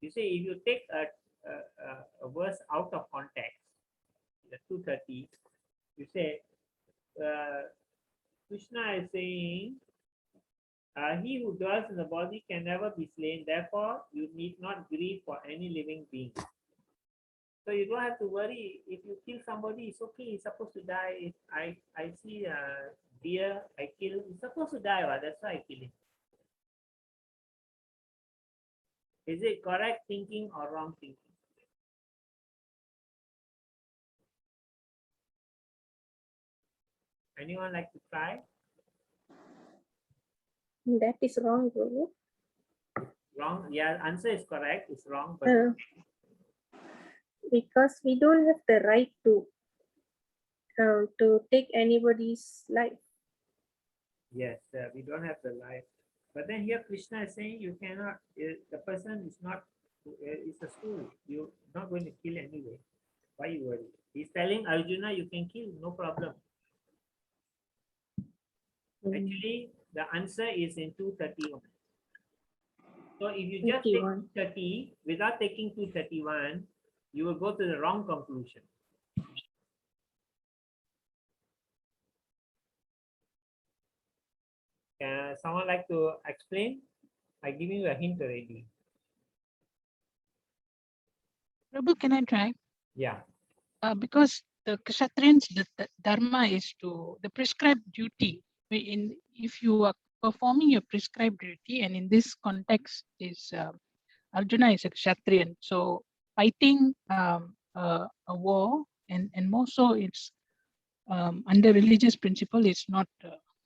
Speaker 1: You see, if you take a verse out of context, the 230, you say, Krishna is saying, he who dwells in the body can never be slain. Therefore, you need not grieve for any living being. So you don't have to worry. If you kill somebody, it's okay. He's supposed to die. If I see a deer, I kill. He's supposed to die. That's why I kill him. Is it correct thinking or wrong thinking? Anyone like to try?
Speaker 12: That is wrong, Guru.
Speaker 1: Wrong. Yeah, answer is correct. It's wrong, but
Speaker 12: because we don't have the right to take anybody's life.
Speaker 1: yes, we don't have the life. But then here Krishna is saying you cannot. The person is not. It's a fool. You're not going to kill anyway. Why you worry? He's telling Arjuna you can kill, no problem. Actually, the answer is in 231. So if you just take 230 without taking 231, you will go to the wrong conclusion. someone like to explain? I give you a hint already.
Speaker 5: Prabhu, can I try?
Speaker 1: Yeah.
Speaker 5: Because the Kshatriyans, the dharma is to the prescribed duty. If you are performing your prescribed duty, and in this context is Arjuna is a Kshatriyan, so fighting a war and more so it's under religious principle is not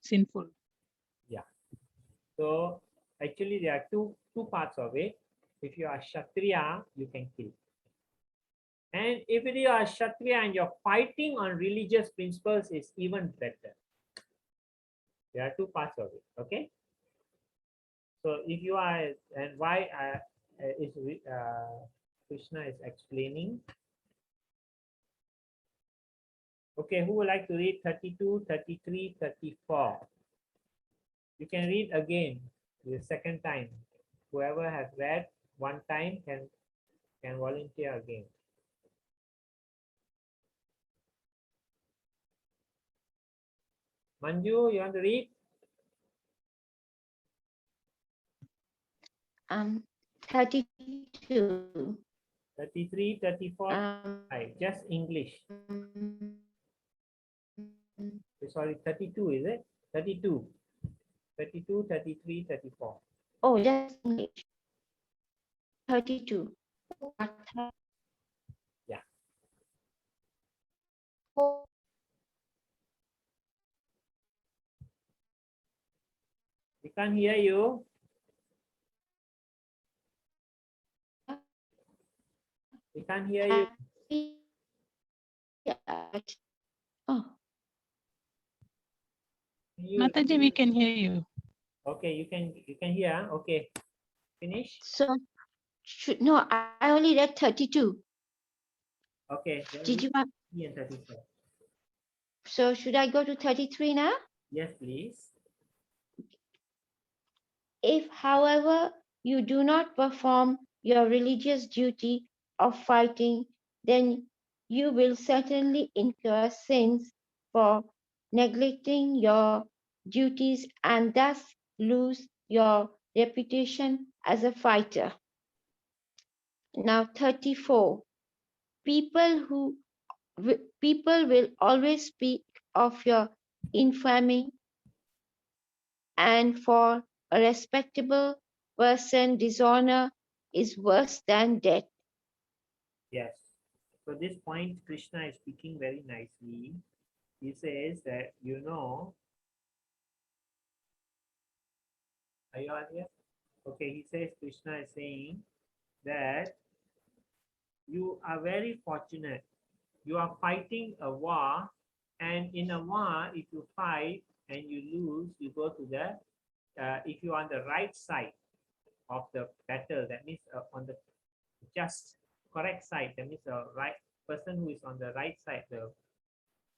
Speaker 5: sinful.
Speaker 1: Yeah. So actually there are two parts of it. If you are Kshatriya, you can kill. And if you are Kshatriya and you're fighting on religious principles, is even better. There are two parts of it. Okay. So if you are, and why is Krishna is explaining. Okay, who would like to read 32, 33, 34? You can read again the second time. Whoever has read one time can volunteer again. Manju, you want to read?
Speaker 2: 32.
Speaker 1: 33, 34, just English. Sorry, 32, is it? 32. 32, 33, 34.
Speaker 2: Oh, just English. 32.
Speaker 1: Yeah. We can't hear you. We can't hear you.
Speaker 2: Oh.
Speaker 5: Mataji, we can hear you.
Speaker 1: Okay, you can hear. Okay, finish.
Speaker 2: So, no, I only read 32.
Speaker 1: Okay.
Speaker 2: Did you want?
Speaker 1: 34.
Speaker 2: So should I go to 33 now?
Speaker 1: Yes, please.
Speaker 2: If, however, you do not perform your religious duty of fighting, then you will certainly incur sins for neglecting your duties and thus lose your reputation as a fighter. Now 34. People will always speak of your infamy, and for a respectable person, dishonor is worse than death.
Speaker 1: Yes. So this point, Krishna is speaking very nicely. He says that, are you all here? Okay, he says, Krishna is saying that you are very fortunate. You are fighting a war, and in a war, if you fight and you lose, you go to the, if you're on the right side of the battle, that means on the just correct side, that means the right person who is on the right side, the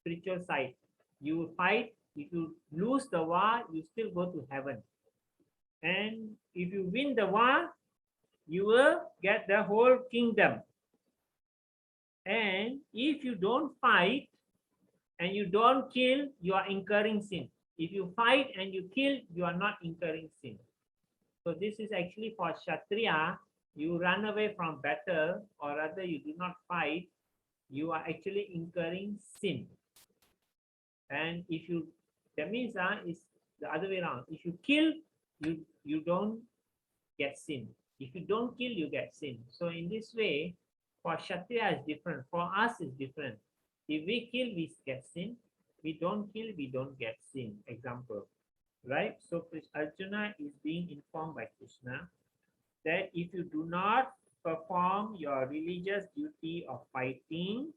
Speaker 1: spiritual side, you will fight. If you lose the war, you still go to heaven. And if you win the war, you will get the whole kingdom. And if you don't fight and you don't kill, you are incurring sin. If you fight and you kill, you are not incurring sin. So this is actually for Kshatriya. You run away from battle, or rather you do not fight, you are actually incurring sin. And if you, that means it's the other way around. If you kill, you don't get sin. If you don't kill, you get sin. So in this way, for Kshatriya is different. For us is different. If we kill, we get sin. We don't kill, we don't get sin. Example, right? So Arjuna is being informed by Krishna that if you do not perform your religious duty of fighting,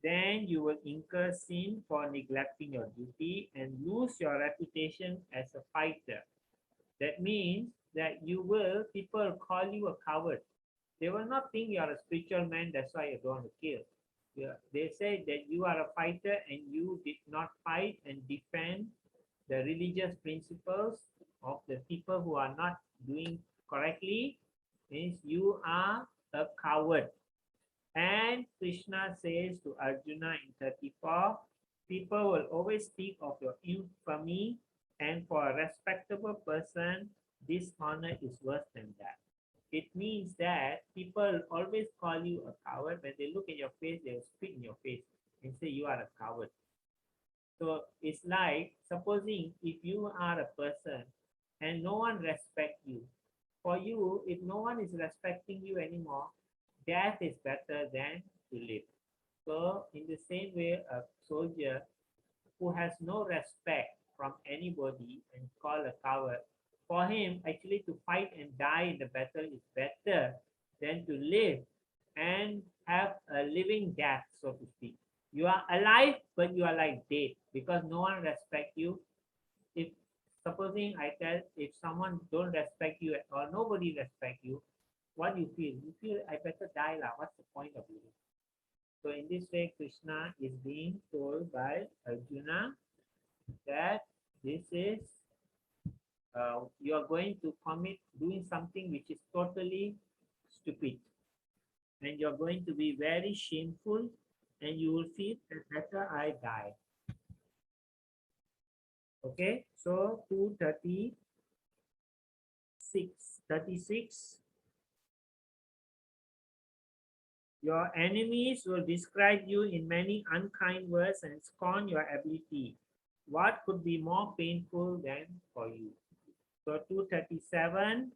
Speaker 1: then you will incur sin for neglecting your duty and lose your reputation as a fighter. That means that people will call you a coward. They will not think you are a spiritual man, that's why you don't want to kill. They say that you are a fighter and you did not fight and defend the religious principles of the people who are not doing correctly, means you are a coward. And Krishna says to Arjuna in 34, people will always speak of your infamy, And for a respectable person, dishonor is worse than that. It means that people always call you a coward. When they look at your face, they'll spit in your face and say you are a coward. So it's like, supposing if you are a person and no one respects you, for you, if no one is respecting you anymore, death is better than to live. So in the same way, a soldier who has no respect from anybody and called a coward, for him actually to fight and die in the battle is better than to live and have a living death, so to speak. You are alive, but you are like dead because no one respect you. If supposing I tell, if someone don't respect you or nobody respect you, what do you feel? You feel I better die lah. What's the point of living? So in this way, Krishna is being told by Arjuna that this is you are going to commit doing something which is totally stupid, and you're going to be very shameful, and you will feel that better I die. Okay, so 36. Your enemies will describe you in many unkind words and scorn your ability. What could be more painful than for you? So 237,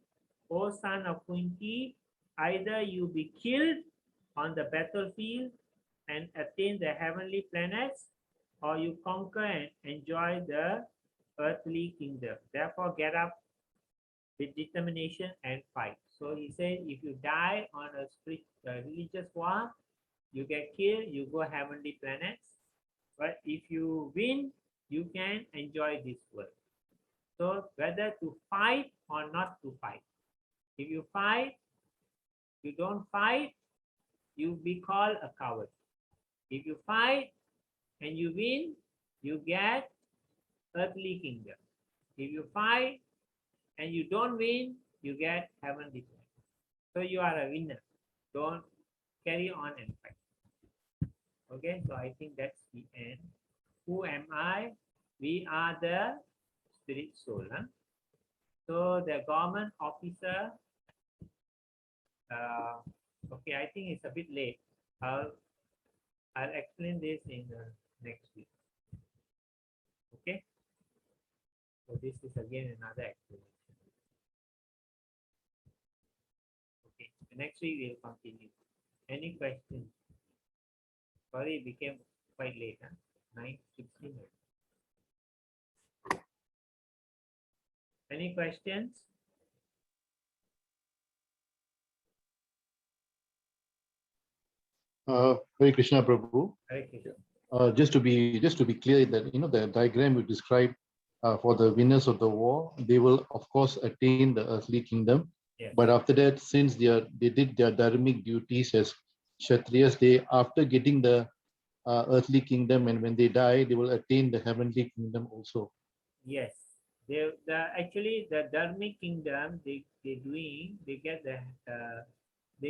Speaker 1: O son of Kunti, either you be killed on the battlefield and attain the heavenly planets, or you conquer and enjoy the earthly kingdom. Therefore, get up with determination and fight. So he said, if you die on a religious war, you get killed, you go heavenly planets. But if you win, you can enjoy this world. So whether to fight or not to fight. If you fight, you don't fight, you be called a coward. If you fight and you win, you get earthly kingdom. If you fight and you don't win, you get heavenly kingdom. So you are a winner. Don't carry on and fight. Okay, so I think that's the end. Who am I? We are the spirit soul. Huh? So the government officer, okay, I think it's a bit late. I'll explain this in next week. Okay, so this is again another explanation. Okay, next week we'll continue. Any questions? Sorry, it became quite late. Huh? 9:16. Any questions?
Speaker 10: Hare Krishna, Prabhu.
Speaker 1: Hare Krishna.
Speaker 10: Just to be clear, that the diagram you described for the winners of the war, they will of course attain the earthly kingdom.
Speaker 1: Yes.
Speaker 10: But after that, since they did their dharmic duties as Kshatriyas, after getting the earthly kingdom, and when they die, they will attain the heavenly kingdom also.
Speaker 1: Yes, actually the dharmic kingdom they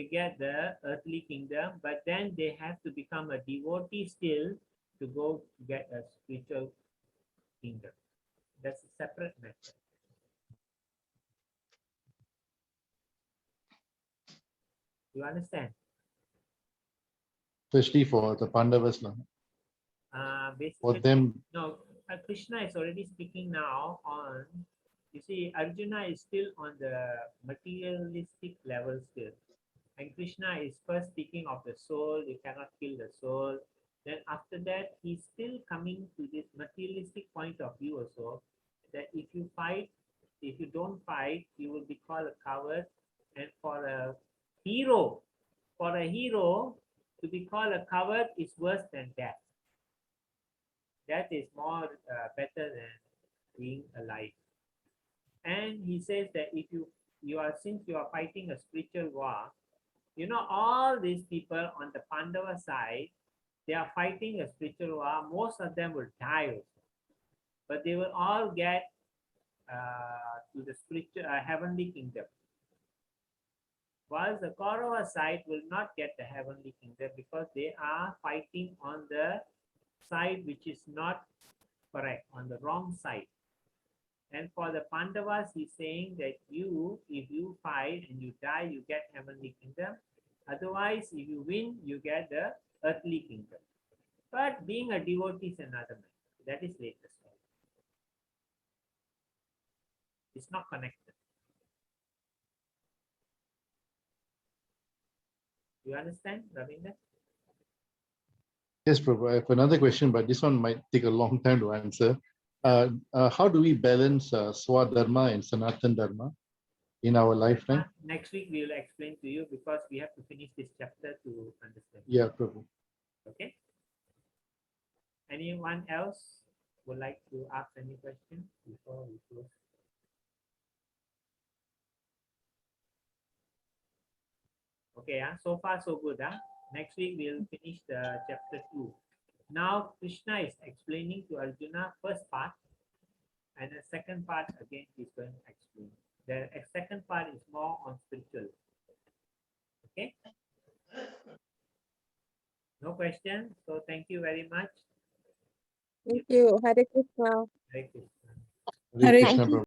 Speaker 1: get the earthly kingdom, but then they have to become a devotee still to go get a spiritual kingdom. That's a separate matter. You understand?
Speaker 10: Especially for the Pandavas.
Speaker 1: Basically,
Speaker 10: For them,
Speaker 1: no, Krishna is already speaking now on, you see, Arjuna is still on the materialistic level still. And Krishna is first speaking of the soul, you cannot kill the soul. Then after that, he's still coming to this materialistic point of view also, that if you fight, if you don't fight, you will be called a coward. And for a hero to be called a coward is worse than death. That is more better than being alive. And he says that if since you are fighting a spiritual war, all these people on the Pandava side, they are fighting a spiritual war. Most of them will die also, but they will all get to the spiritual heavenly kingdom. While the Kaurava side will not get the heavenly kingdom because they are fighting on the side which is not correct, on the wrong side. And for the Pandavas, he's saying that if you fight and you die, you get heavenly kingdom. Otherwise, if you win, you get the earthly kingdom. But being a devotee is another matter. That is later story. It's not connected. You understand, Ravinder?
Speaker 10: Yes, Prabhu. I have another question, but this one might take a long time to answer. How do we balance Swadharma and Sanatan Dharma in our lifetime?
Speaker 1: Next week we will explain to you because we have to finish this chapter to understand.
Speaker 10: Yeah, Prabhu.
Speaker 1: Okay. Anyone else would like to ask any question before we close? Okay, so far so good. Next week we'll finish the chapter 2. Now Krishna is explaining to Arjuna first part, and the second part again he's going to explain. The second part is more on spiritual. Okay. No question. So thank you very much.
Speaker 7: Thank you. Hare Krishna.
Speaker 1: Hare Krishna.
Speaker 10: Hare
Speaker 7: Hare
Speaker 10: Krishna, Prabhu.